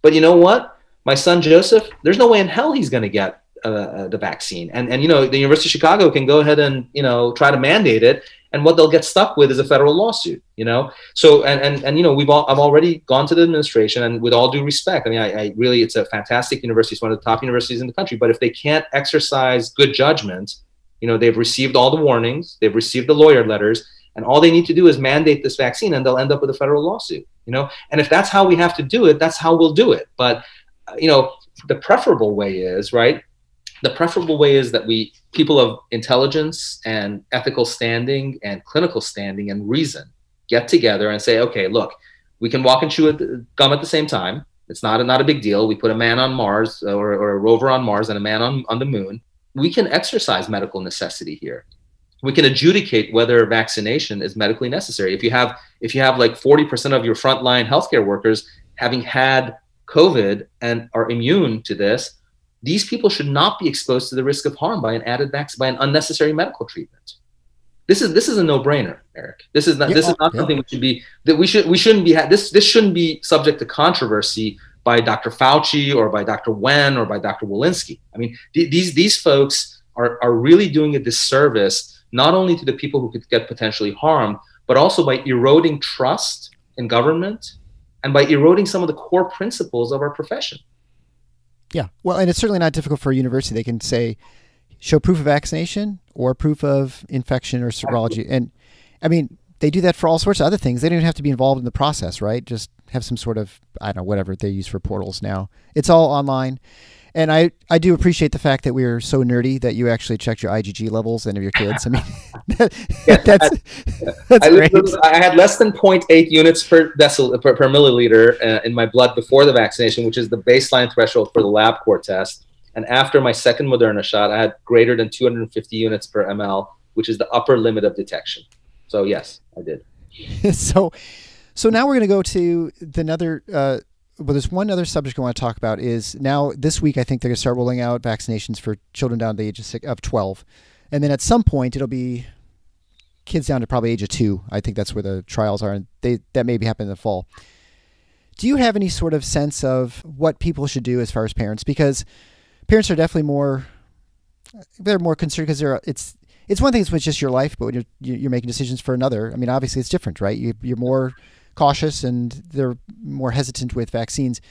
But you know what? My son, Joseph, there's no way in hell he's going to get the vaccine. And the University of Chicago can go ahead and, try to mandate it. And what they'll get stuck with is a federal lawsuit, So, I've already gone to the administration, and with all due respect, I mean, I really, it's a fantastic university. It's one of the top universities in the country. But if they can't exercise good judgment, they've received all the warnings, they've received the lawyer letters, and all they need to do is mandate this vaccine, and they'll end up with a federal lawsuit, And if that's how we have to do it, that's how we'll do it. But, the preferable way is, right? The preferable way is that people of intelligence and ethical standing and clinical standing and reason get together and say, okay, look, we can walk and chew gum at the same time. It's not a big deal. We put a man on Mars or a rover on Mars and a man on the moon. We can exercise medical necessity here. We can adjudicate whether vaccination is medically necessary. If you have like 40% of your frontline healthcare workers having had COVID and are immune to this, these people should not be exposed to the risk of harm by an unnecessary medical treatment. This is a no-brainer, Eric. This is not something we shouldn't be. This shouldn't be subject to controversy by Dr. Fauci or by Dr. Wen or by Dr. Walensky. I mean, these folks are really doing a disservice not only to the people who could get potentially harmed, but also by eroding trust in government and by eroding some of the core principles of our profession. Yeah. Well, and it's certainly not difficult for a university. They can say, show proof of vaccination or proof of infection or serology. And I mean, they do that for all sorts of other things. They don't even have to be involved in the process, right? Just have some sort of, I don't know, whatever they use for portals now. It's all online. And I do appreciate the fact that we're so nerdy that you actually checked your IgG levels and of your kids. I mean, that's great. I had less than 0.8 units per milliliter in my blood before the vaccination, which is the baseline threshold for the LabCorp test. And after my second Moderna shot, I had greater than 250 units per ml, which is the upper limit of detection. So yes, I did. So now we're going to go to well, there's one other subject I want to talk about is now this week, I think they're going to start rolling out vaccinations for children down to the age of 12. And then at some point it'll be kids down to probably age of 2. I think that's where the trials are. And that may be happening in the fall. Do you have any sort of sense of what people should do as far as parents? Because parents are definitely more concerned because it's one thing it's just your life, but when you're making decisions for another, I mean, obviously it's different, right? You're more cautious and they're more hesitant with vaccines.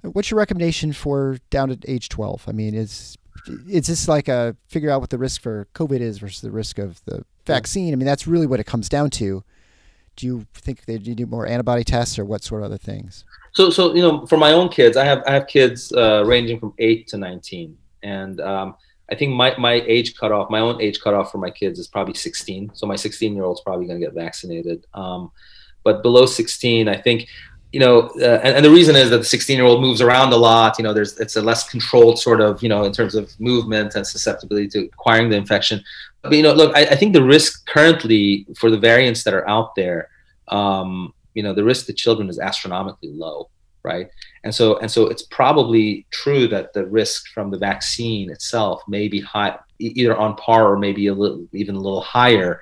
What's your recommendation for down to age 12? I mean, is this like a figure out what the risk for COVID is versus the risk of the vaccine? I mean, that's really what it comes down to. Do you think they do more antibody tests or what sort of other things? So for my own kids, I have kids ranging from 8 to 19, and I think my own age cutoff for my kids is probably 16. So my 16-year-old's probably going to get vaccinated. But below 16, I think, and the reason is that the 16-year-old moves around a lot. It's a less controlled sort of, in terms of movement and susceptibility to acquiring the infection. But, look, I think the risk currently for the variants that are out there, the risk to children is astronomically low, right? And so it's probably true that the risk from the vaccine itself may be high, either on par or maybe even a little higher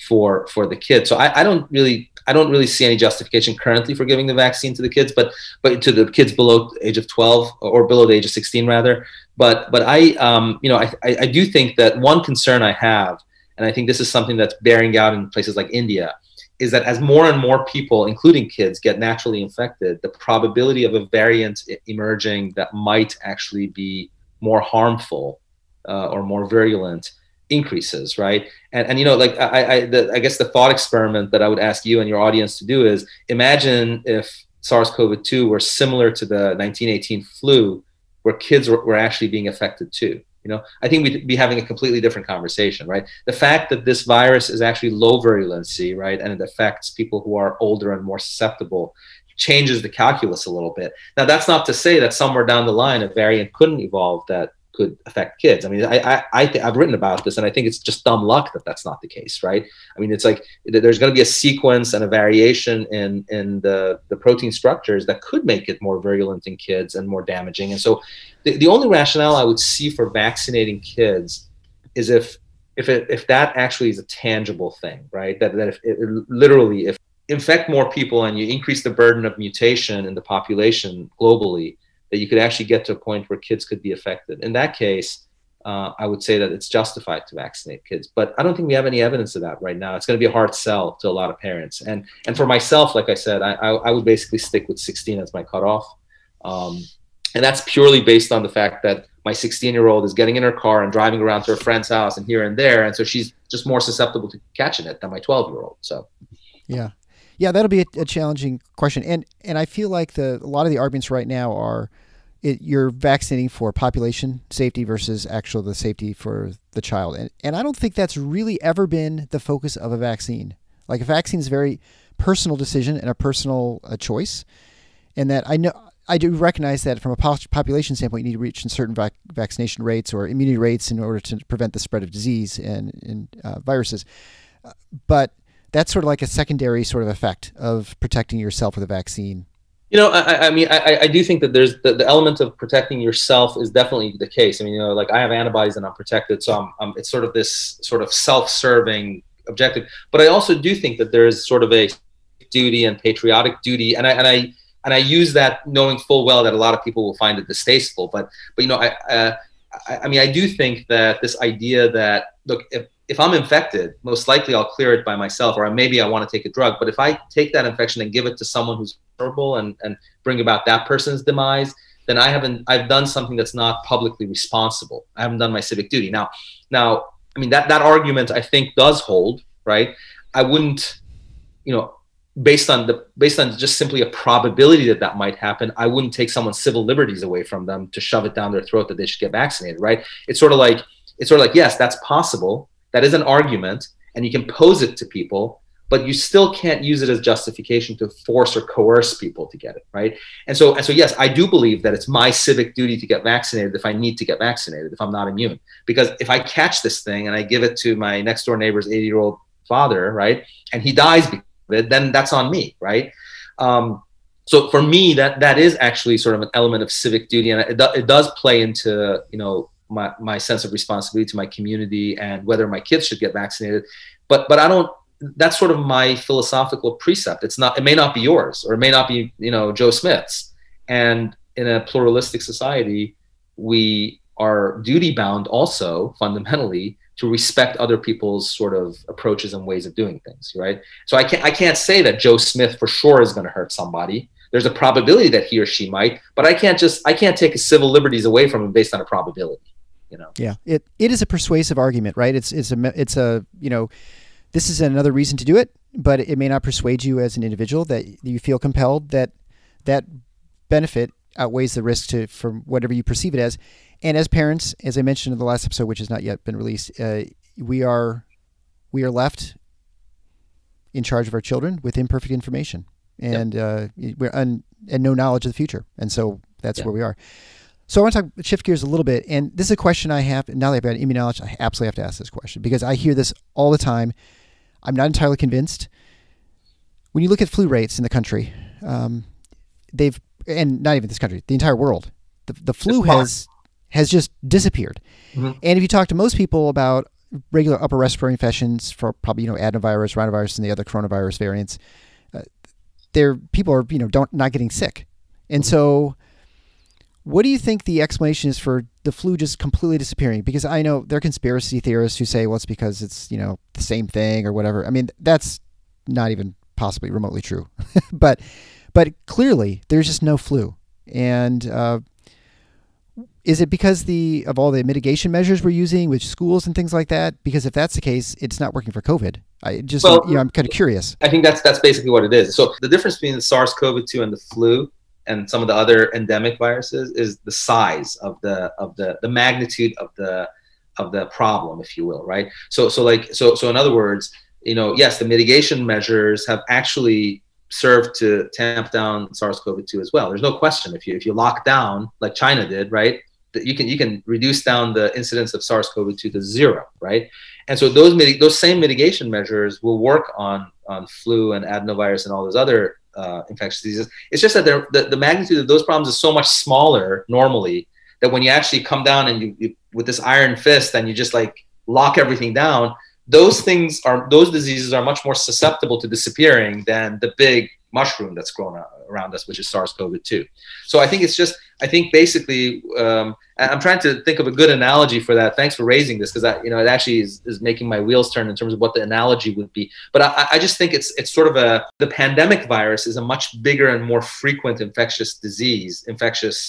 for the kids. So I don't really see any justification currently for giving the vaccine to the kids, but to the kids below the age of 12 or below the age of 16 rather. But I do think that one concern I have, and I think this is something that's bearing out in places like India, is that as more and more people, including kids, get naturally infected, the probability of a variant emerging that might actually be more harmful or more virulent increases, right? And I guess the thought experiment that I would ask you and your audience to do is imagine if SARS-CoV-2 were similar to the 1918 flu, where kids were actually being affected too. I think we'd be having a completely different conversation, right? The fact that this virus is actually low virulency, right, and it affects people who are older and more susceptible changes the calculus a little bit. Now, that's not to say that somewhere down the line a variant couldn't evolve that could affect kids. I mean, I've written about this, and I think it's just dumb luck that that's not the case, right? I mean, it's like there's going to be a sequence and a variation in the protein structures that could make it more virulent in kids and more damaging. And so the only rationale I would see for vaccinating kids is if that actually is a tangible thing, right? That if infect more people and you increase the burden of mutation in the population globally, that you could actually get to a point where kids could be affected. In that case, I would say that it's justified to vaccinate kids. But I don't think we have any evidence of that right now. It's going to be a hard sell to a lot of parents. And for myself, like I said, I would basically stick with 16 as my cutoff. And that's purely based on the fact that my 16-year-old is getting in her car and driving around to her friend's house and here and there. And so she's just more susceptible to catching it than my 12-year-old. So, yeah. Yeah, that'll be a challenging question. And I feel like a lot of the arguments right now are you're vaccinating for population safety versus the safety for the child. And I don't think that's really ever been the focus of a vaccine. Like a vaccine is a very personal decision and a personal choice. And that I do recognize that from a population standpoint, you need to reach certain vaccination rates or immunity rates in order to prevent the spread of disease and viruses. But that's sort of like a secondary sort of effect of protecting yourself with a vaccine. I do think that there's the element of protecting yourself is definitely the case. I mean, like I have antibodies and I'm protected, so it's sort of this sort of self-serving objective. But I also do think that there is sort of a duty and patriotic duty, and I use that knowing full well that a lot of people will find it distasteful. But I do think that this idea that, look, if I'm infected, most likely I'll clear it by myself, or maybe I want to take a drug. But if I take that infection and give it to someone who's vulnerable and bring about that person's demise, then I've done something that's not publicly responsible. I haven't done my civic duty. Now, I mean, that argument I think does hold, right? I wouldn't, based on just simply a probability that might happen, I wouldn't take someone's civil liberties away from them to shove it down their throat that they should get vaccinated, right? It's sort of like, yes, that's possible. That is an argument, and you can pose it to people, but you still can't use it as justification to force or coerce people to get it, right? And so yes, I do believe that it's my civic duty to get vaccinated if I need to get vaccinated, if I'm not immune. Because if I catch this thing and I give it to my next door neighbor's 80-year-old father, right, and he dies because of it, then that's on me, right? So for me, that is actually sort of an element of civic duty, and it does play into, my sense of responsibility to my community and whether my kids should get vaccinated. But I don't, that's sort of my philosophical precept. It may not be yours, or it may not be, Joe Smith's. And in a pluralistic society, we are duty bound also fundamentally to respect other people's sort of approaches and ways of doing things, right? So I can't say that Joe Smith for sure is going to hurt somebody. There's a probability that he or she might, but I can't take his civil liberties away from him based on a probability. Yeah, it is a persuasive argument, right? It's a this is another reason to do it, but it may not persuade you as an individual that you feel compelled that benefit outweighs the risk from whatever you perceive it as. And as parents, as I mentioned in the last episode, which has not yet been released, we are left in charge of our children with imperfect information and no knowledge of the future, and so that's where we are. So I want to shift gears a little bit, and this is a question I have, now that I've got an immunologist, I absolutely have to ask this question, because I hear this all the time. I'm not entirely convinced. When you look at flu rates in the country, and not even this country, the entire world, the flu has just disappeared. Mm-hmm. And if you talk to most people about regular upper respiratory infections for probably, adenovirus, rhinovirus, and the other coronavirus variants, people are, not getting sick. And so what do you think the explanation is for the flu just completely disappearing? Because I know there are conspiracy theorists who say, well, it's because it's, the same thing or whatever. I mean, that's not even possibly remotely true. but clearly there's just no flu. And is it because of all the mitigation measures we're using with schools and things like that? Because if that's the case, it's not working for COVID. I'm kind of curious. I think that's basically what it is. So the difference between the SARS-CoV-2 and the flu and some of the other endemic viruses is the size of the magnitude of the problem, if you will, right? So in other words, yes, the mitigation measures have actually served to tamp down SARS-CoV-2 as well. There's no question. If you lock down like China did, right, that you can reduce down the incidence of SARS-CoV-2 to 0, right? And so those same mitigation measures will work on flu and adenovirus and all those other infectious diseases. It's just that the magnitude of those problems is so much smaller normally that when you actually come down and you with this iron fist and you just like lock everything down, those diseases are much more susceptible to disappearing than the big mushroom that's grown around us, which is SARS-CoV-2. So I think basically, I'm trying to think of a good analogy for that. Thanks for raising this, because it actually is making my wheels turn in terms of what the analogy would be. But I just think it's sort of the pandemic virus is a much bigger and more frequent infectious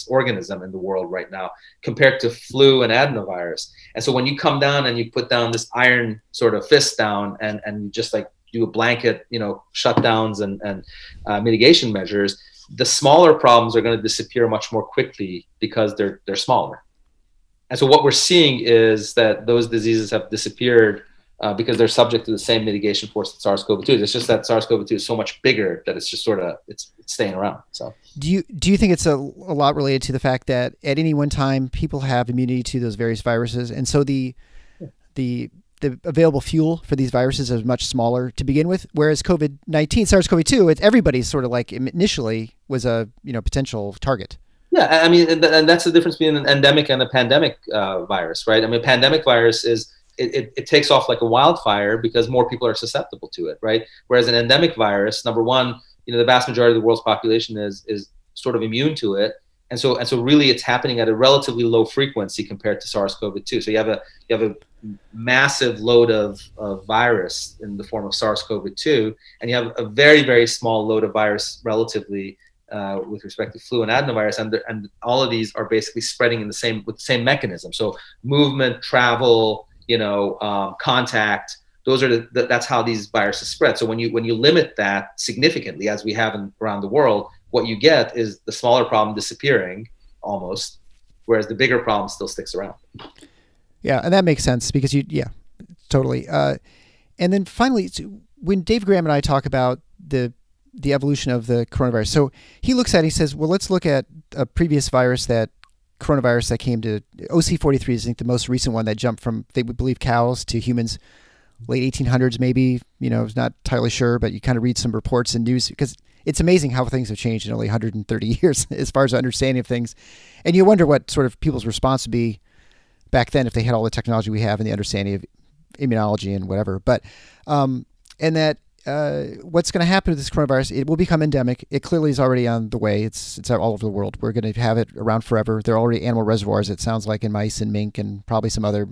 organism in the world right now compared to flu and adenovirus. And so when you come down and you put down this iron sort of fist down and you just like do a blanket, shutdowns and mitigation measures, the smaller problems are going to disappear much more quickly because they're smaller. And so what we're seeing is that those diseases have disappeared because they're subject to the same mitigation force that SARS-CoV-2 is. It's just that SARS-CoV-2 is so much bigger that it's just it's staying around. So do you think it's a lot related to the fact that at any one time people have immunity to those various viruses, and so the available fuel for these viruses is much smaller to begin with, whereas COVID-19, SARS-CoV-2, it's sort of like initially was a potential target. Yeah, I mean, and that's the difference between an endemic and a pandemic virus, right? I mean, a pandemic virus it takes off like a wildfire because more people are susceptible to it, right? Whereas an endemic virus, number one, the vast majority of the world's population is sort of immune to it. And so really it's happening at a relatively low frequency compared to SARS-CoV-2. So you have a massive load of virus in the form of SARS-CoV-2, and you have a very, very small load of virus relatively with respect to flu and adenovirus, and all of these are basically spreading with the same mechanism. So movement, travel, contact, that's how these viruses spread. So when you limit that significantly, as we have around the world, what you get is the smaller problem disappearing almost, whereas the bigger problem still sticks around. Yeah, and that makes sense because totally. And then finally, when Dave Graham and I talk about the evolution of the coronavirus, so he looks at it, he says, well, let's look at a previous coronavirus that came to OC43 is I think the most recent one that jumped from, they would believe, cows to humans, late 1800s maybe, it's not entirely sure, but you kind of read some reports and news because it's amazing how things have changed in only 130 years as far as understanding of things. And you wonder what sort of people's response would be back then if they had all the technology we have and the understanding of immunology and whatever. But, and that what's going to happen with this coronavirus, it will become endemic. It clearly is already on the way. It's all over the world. We're going to have it around forever. There are already animal reservoirs, it sounds like, in mice and mink, and probably some other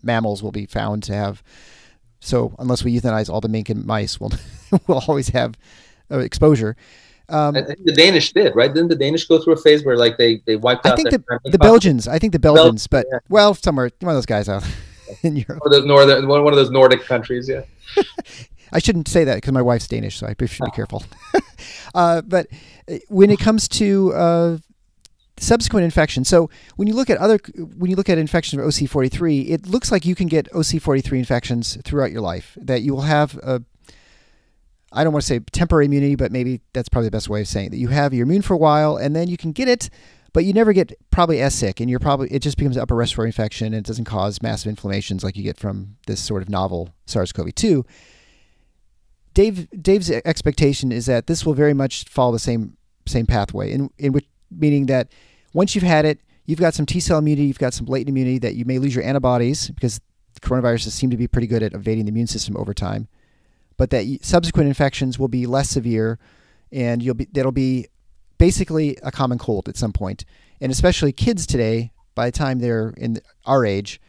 mammals will be found to have. So unless we euthanize all the mink and mice, we'll always have exposure. I think the Danish did, right? Didn't the Danish go through a phase where like they wiped out? I think the Belgians. I think the Belgians, but well, somewhere one of those guys out in Europe. One of those Nordic countries, yeah. I shouldn't say that because my wife's Danish, so I should be careful. But when it comes to subsequent infection, so when you look at infections of OC43, it looks like you can get OC43 infections throughout your life. That you will have I don't want to say temporary immunity, but maybe that's probably the best way of saying it. That you're immune for a while, and then you can get it, but you never get probably as sick, and it just becomes an upper respiratory infection, and it doesn't cause massive inflammations like you get from this sort of novel SARS-CoV-2. Dave's expectation is that this will very much follow the same pathway, in which meaning that once you've had it, you've got some T-cell immunity, you've got some latent immunity that you may lose your antibodies because coronaviruses seem to be pretty good at evading the immune system over time, but that subsequent infections will be less severe, and that'll be basically a common cold at some point. And especially kids today, by the time they're in our age,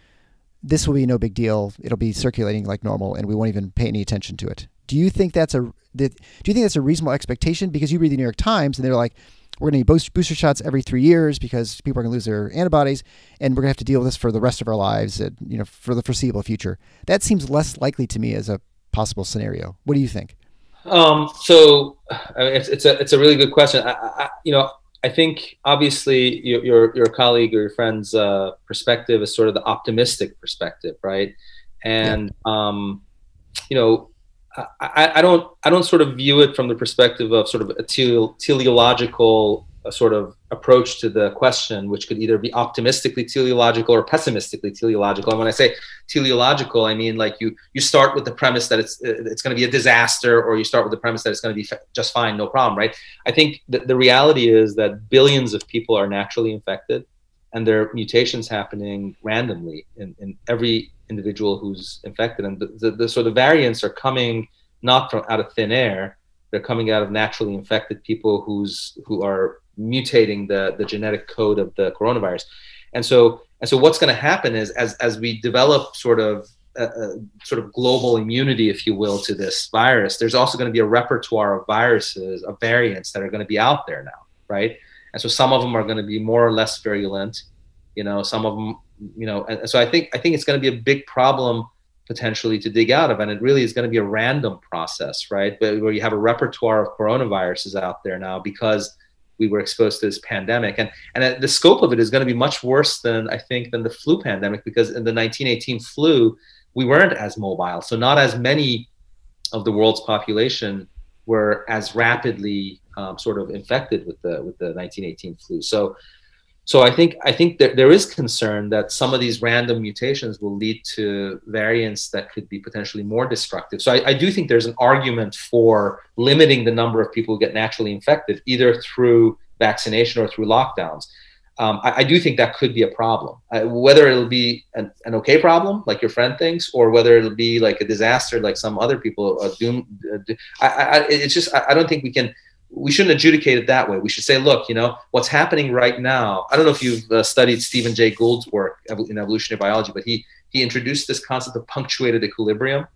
this will be no big deal. It'll be circulating like normal, and we won't even pay any attention to it. Do you think that's a reasonable expectation? Because you read the New York Times, and they're like, we're going to need booster shots every 3 years because people are going to lose their antibodies, and we're going to have to deal with this for the rest of our lives, for the foreseeable future. That seems less likely to me as a possible scenario. What do you think? So it's a really good question. I think obviously your colleague or your friend's perspective is sort of the optimistic perspective, right? And I don't sort of view it from the perspective of sort of a teleological sort of approach to the question, which could either be optimistically teleological or pessimistically teleological. And when I say teleological, I mean like you start with the premise that it's going to be a disaster, or you start with the premise that it's going to be just fine, no problem, right? I think that the reality is that billions of people are naturally infected, and there are mutations happening randomly in every individual who's infected, and the variants are coming not from out of thin air. They're coming out of naturally infected people who are mutating the genetic code of the coronavirus. And so what's going to happen is as we develop sort of global immunity, if you will, to this virus, there's also going to be a repertoire of viruses, of variants that are going to be out there now, right? And so some of them are going to be more or less virulent, some of them, and so I think it's going to be a big problem potentially to dig out of, and it really is going to be a random process, right? But where you have a repertoire of coronaviruses out there now because we were exposed to this pandemic, and the scope of it is going to be much worse than the flu pandemic, because in the 1918 flu we weren't as mobile, so not as many of the world's population were as rapidly sort of infected with the 1918 flu. So I think that there is concern that some of these random mutations will lead to variants that could be potentially more destructive. So I do think there's an argument for limiting the number of people who get naturally infected, either through vaccination or through lockdowns. I do think that could be a problem. Whether it'll be an okay problem, like your friend thinks, or whether it'll be like a disaster, like some other people doom. I don't think we shouldn't adjudicate it that way. We should say, look, what's happening right now. I don't know if you've studied Stephen Jay Gould's work in evolutionary biology, but he introduced this concept of punctuated equilibrium.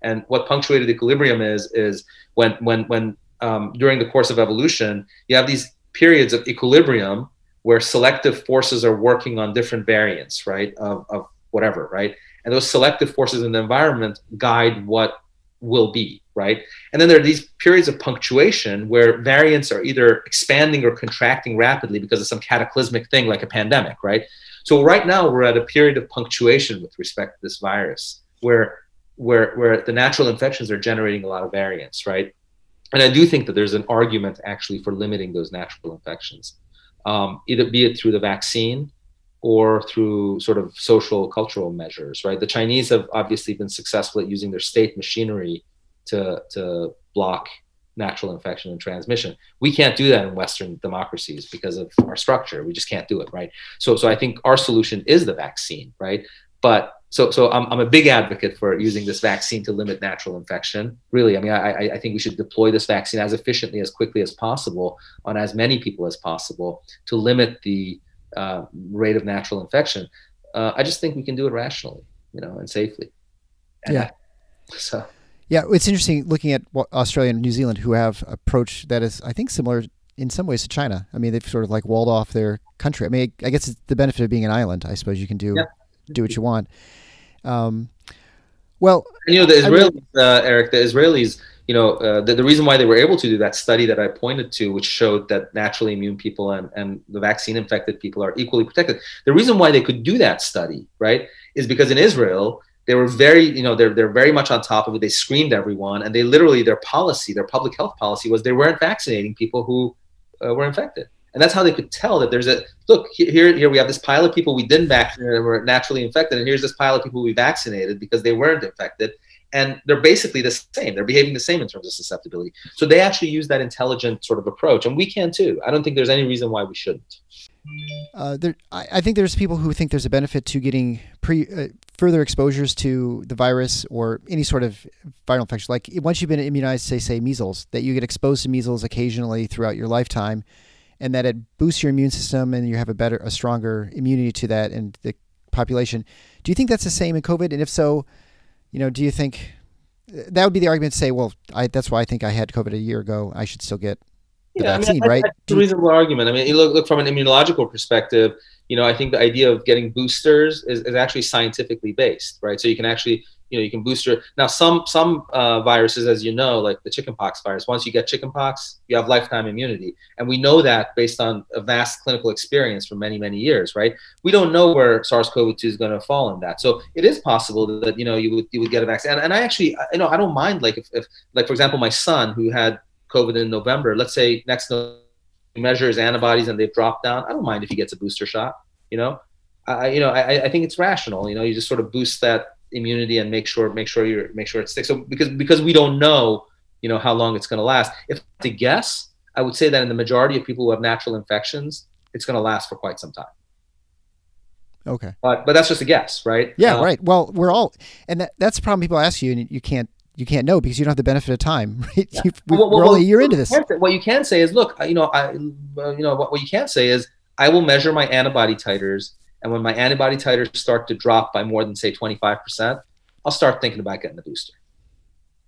And what punctuated equilibrium is when during the course of evolution, you have these periods of equilibrium where selective forces are working on different variants, right, of whatever, right? And those selective forces in the environment guide what will be, right? And then there are these periods of punctuation where variants are either expanding or contracting rapidly because of some cataclysmic thing like a pandemic, right? So right now we're at a period of punctuation with respect to this virus where the natural infections are generating a lot of variants, right? And I do think that there's an argument actually for limiting those natural infections, either be it through the vaccine or through sort of social cultural measures, right? The Chinese have obviously been successful at using their state machinery to block natural infection and transmission. We can't do that in Western democracies because of our structure. We just can't do it, right? So I think our solution is the vaccine, right? But so I'm a big advocate for using this vaccine to limit natural infection. Really, I mean, I think we should deploy this vaccine as efficiently, as quickly as possible on as many people as possible to limit the rate of natural infection. I just think we can do it rationally, and safely. And yeah, it's interesting looking at Australia and New Zealand, who have approach that is, I think, similar in some ways to China. I mean, they've sort of like walled off their country. I mean, I guess it's the benefit of being an island. I suppose you can do what you want. Well, the Israelis, Eric, the Israelis, the reason why they were able to do that study that I pointed to, which showed that naturally immune people and the vaccine infected people are equally protected. The reason why they could do that study, right, is because in Israel, they were very, they're very much on top of it. They screened everyone, and they literally, their public health policy was they weren't vaccinating people who were infected. And that's how they could tell that there's look, here we have this pile of people we didn't vaccinate and were naturally infected, and here's this pile of people we vaccinated because they weren't infected. And they're basically the same. They're behaving the same in terms of susceptibility. So they actually use that intelligent sort of approach, and we can too. I don't think there's any reason why we shouldn't. I think there's people who think there's a benefit to getting further exposures to the virus or any sort of viral infection? Like once you've been immunized, say measles, that you get exposed to measles occasionally throughout your lifetime, and that it boosts your immune system and you have a stronger immunity to that and the population. Do you think that's the same in COVID? And if so, do you think that would be the argument to say, well, that's why I think I had COVID a year ago. I should still get the vaccine, right? That's a reasonable argument. I mean, you look from an immunological perspective, I think the idea of getting boosters is actually scientifically based, right? So you can actually, you can booster. Now, some viruses, as you know, like the chickenpox virus, once you get chickenpox, you have lifetime immunity. And we know that based on a vast clinical experience for many, many years, right? We don't know where SARS-CoV-2 is going to fall in that. So it is possible that, you would get a vaccine. And I actually, I don't mind, like, if like, for example, my son who had COVID in November, let's say next November, measure his antibodies and they've dropped down. I don't mind if he gets a booster shot. I think it's rational. You just sort of boost that immunity and make sure it sticks. So because we don't know, how long it's going to last. If to guess, I would say that in the majority of people who have natural infections, it's going to last for quite some time. Okay, but that's just a guess, right? Yeah, right. Well, we're all, and that's the problem. People ask you, and you can't know because you don't have the benefit of time, right? Yeah. We're only a year into this. What you can say is, look, what you can't say is, I will measure my antibody titers, and when my antibody titers start to drop by more than, say, 25%, I'll start thinking about getting the booster.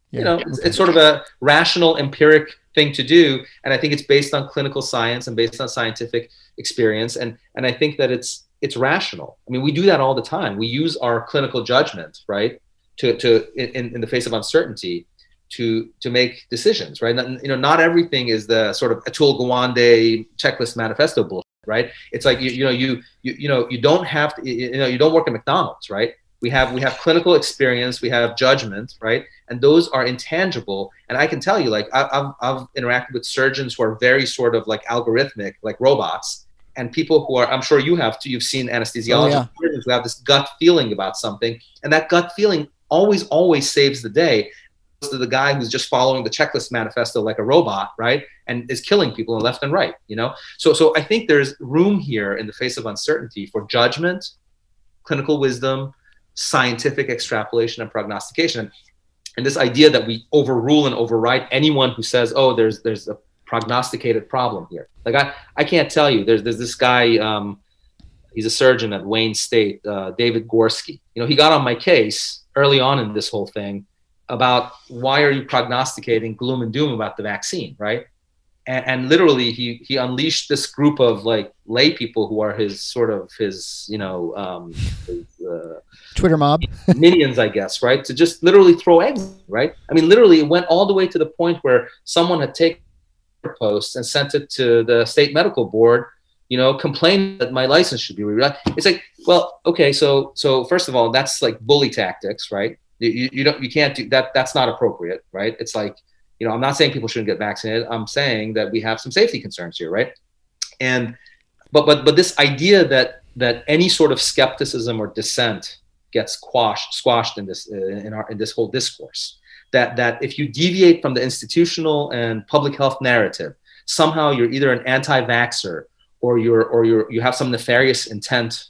Yeah, it's sort of a rational, empiric thing to do, and I think it's based on clinical science and based on scientific experience, and I think that it's rational. I mean, we do that all the time. We use our clinical judgment, right, in the face of uncertainty, to make decisions, right? Not everything is the sort of Atul Gawande checklist manifesto bullshit, right? It's like you don't have to, you don't work at McDonald's, right? We have clinical experience, we have judgment, right? And those are intangible. And I can tell you, like, I've interacted with surgeons who are very sort of like algorithmic, like robots, and people who are, I'm sure you have too, you've seen anesthesiologists who have this gut feeling about something, and that gut feeling always saves the day to the guy who's just following the checklist manifesto like a robot, right? And is killing people left and right, So I think there's room here in the face of uncertainty for judgment, clinical wisdom, scientific extrapolation, and prognostication. And this idea that we overrule and override anyone who says, oh, there's a prognosticated problem here. Like I can't tell you, there's this guy, he's a surgeon at Wayne State, David Gorski. He got on my case early on in this whole thing about why are you prognosticating gloom and doom about the vaccine, right? And literally he unleashed this group of like lay people who are his Twitter mob minions, I guess, right? To just literally throw eggs, right? I mean, literally it went all the way to the point where someone had taken a post and sent it to the state medical board, complaining that my license should be rewritten. It's like, well, okay, so first of all, that's like bully tactics, right? You can't do that. That's not appropriate, right? It's like, I'm not saying people shouldn't get vaccinated. I'm saying that we have some safety concerns here, right? And but this idea that any sort of skepticism or dissent gets squashed in this in this whole discourse. That if you deviate from the institutional and public health narrative, somehow you're either an anti-vaxxer or you have some nefarious intent,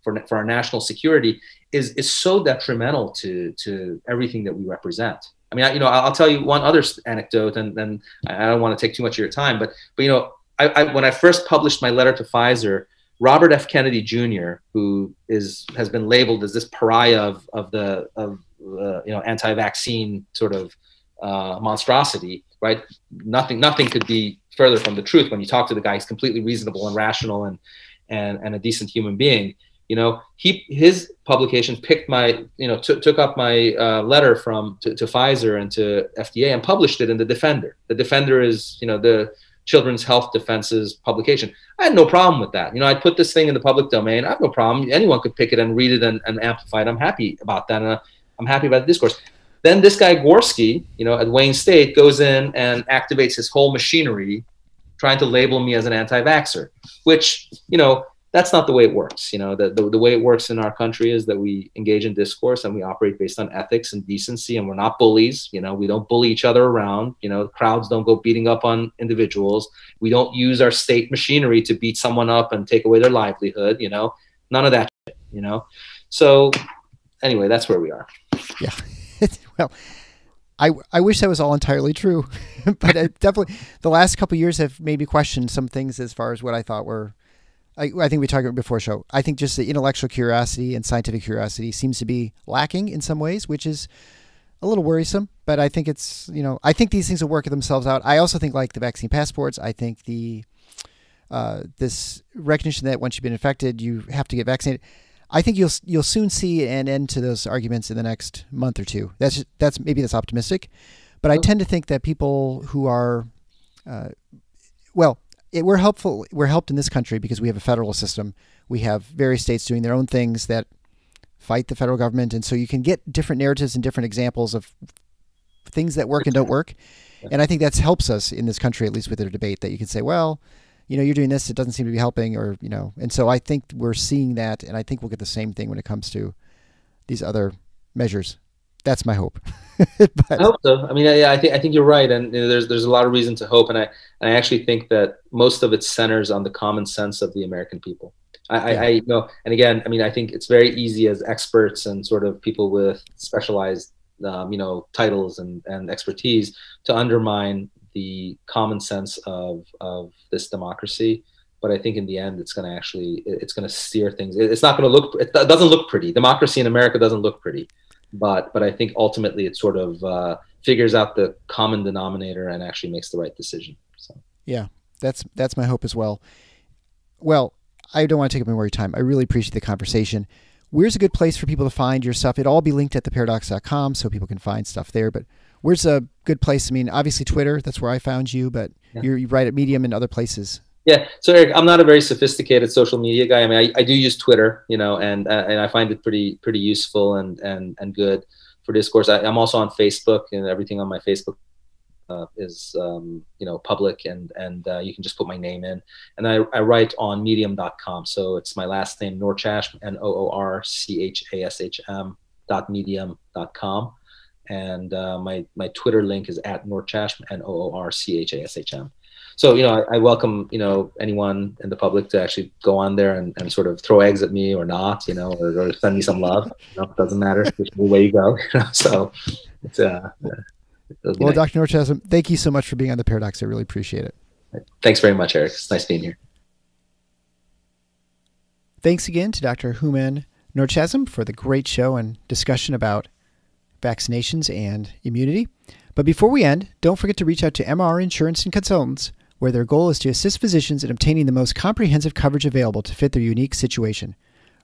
for our national security, is so detrimental to everything that we represent. I mean, I'll tell you one other anecdote, and then I don't want to take too much of your time, but when I first published my letter to Pfizer, Robert F. Kennedy Jr., who has been labeled as this pariah of anti-vaccine sort of monstrosity, right? Nothing could be further from the truth. When you talk to the guy, he's completely reasonable and rational and a decent human being. His publication picked took up my letter to Pfizer and to FDA and published it in the Defender. The Defender is, the Children's Health Defense's publication. I had no problem with that. I put this thing in the public domain. I have no problem. Anyone could pick it and read it and amplify it. I'm happy about that. And I'm happy about the discourse. Then this guy Gorski, at Wayne State, goes in and activates his whole machinery trying to label me as an anti-vaxxer, which, that's not the way it works. The way it works in our country is that we engage in discourse and we operate based on ethics and decency, and we're not bullies. We don't bully each other around. Crowds don't go beating up on individuals. We don't use our state machinery to beat someone up and take away their livelihood. None of that shit, So anyway, that's where we are. Yeah. Well, I wish that was all entirely true, but definitely the last couple of years have made me question some things as far as what I thought were. I think we talked about before show. I think just the intellectual curiosity and scientific curiosity seems to be lacking in some ways, which is a little worrisome. But I think it's, I think these things will work themselves out. I also think like the vaccine passports. I think the this recognition that once you've been infected, you have to get vaccinated. I think you'll soon see an end to those arguments in the next month or two. Maybe that's optimistic, but I tend to think that people who are, we're helpful. We're helped in this country because we have a federal system. We have various states doing their own things that fight the federal government, and so you can get different narratives and different examples of things that work and don't work. And I think that helps us in this country, at least with the debate, that you can say, well, you're doing this, it doesn't seem to be helping, or, and so I think we're seeing that, and I think we'll get the same thing when it comes to these other measures. That's my hope. I hope so. I mean, I think you're right, and there's a lot of reason to hope, and I actually think that most of it centers on the common sense of the American people. I know, and again, I mean, I think it's very easy as experts and sort of people with specialized, titles and expertise to undermine the common sense of this democracy. But I think in the end, it's going to steer things. It's not going to look. It doesn't look pretty. Democracy in America doesn't look pretty. But I think ultimately it sort of figures out the common denominator and actually makes the right decision. So yeah, that's my hope as well. Well, I don't want to take up any more of your time. I really appreciate the conversation. Where's a good place for people to find your stuff? It'll all be linked at theparadox.com so people can find stuff there. But where's a good place? I mean, obviously Twitter, that's where I found you, but you write at Medium and other places. Yeah. So Eric, I'm not a very sophisticated social media guy. I mean, I do use Twitter, and I find it pretty useful and good for discourse. I'm also on Facebook, and everything on my Facebook is public, and you can just put my name in. And I write on medium.com. So it's my last name, Noorchashm, Noorchashm.medium.com. And my Twitter link is at Noorchashm, Noorchashm. So, I welcome, anyone in the public to actually go on there and sort of throw eggs at me or not, or send me some love. It doesn't matter which way you go. So it's well, nice. Dr. Noorchashm, thank you so much for being on The Paradox. I really appreciate it. Thanks very much, Eric. It's nice being here. Thanks again to Dr. Hooman Noorchashm for the great show and discussion about vaccinations and immunity. But before we end, don't forget to reach out to MR Insurance and Consultants, where their goal is to assist physicians in obtaining the most comprehensive coverage available to fit their unique situation.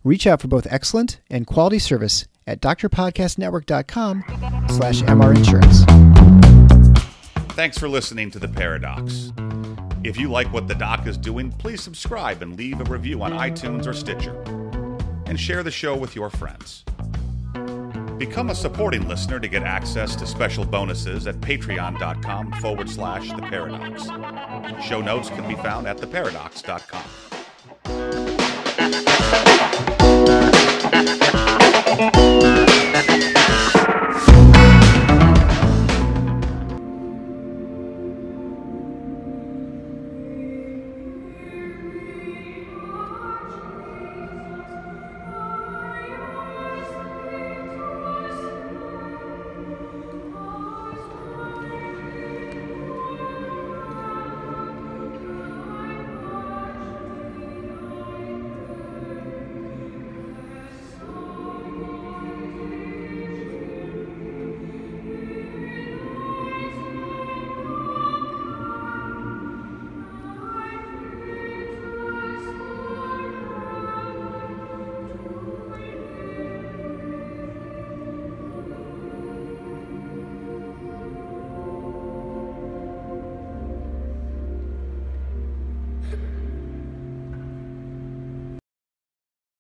Reach out for both excellent and quality service at drpodcastnetwork.com/MR Insurance. Thanks for listening to The Paradox. If you like what the doc is doing, please subscribe and leave a review on iTunes or Stitcher. And share the show with your friends. Become a supporting listener to get access to special bonuses at patreon.com/theparadox. Show notes can be found at theparadox.com.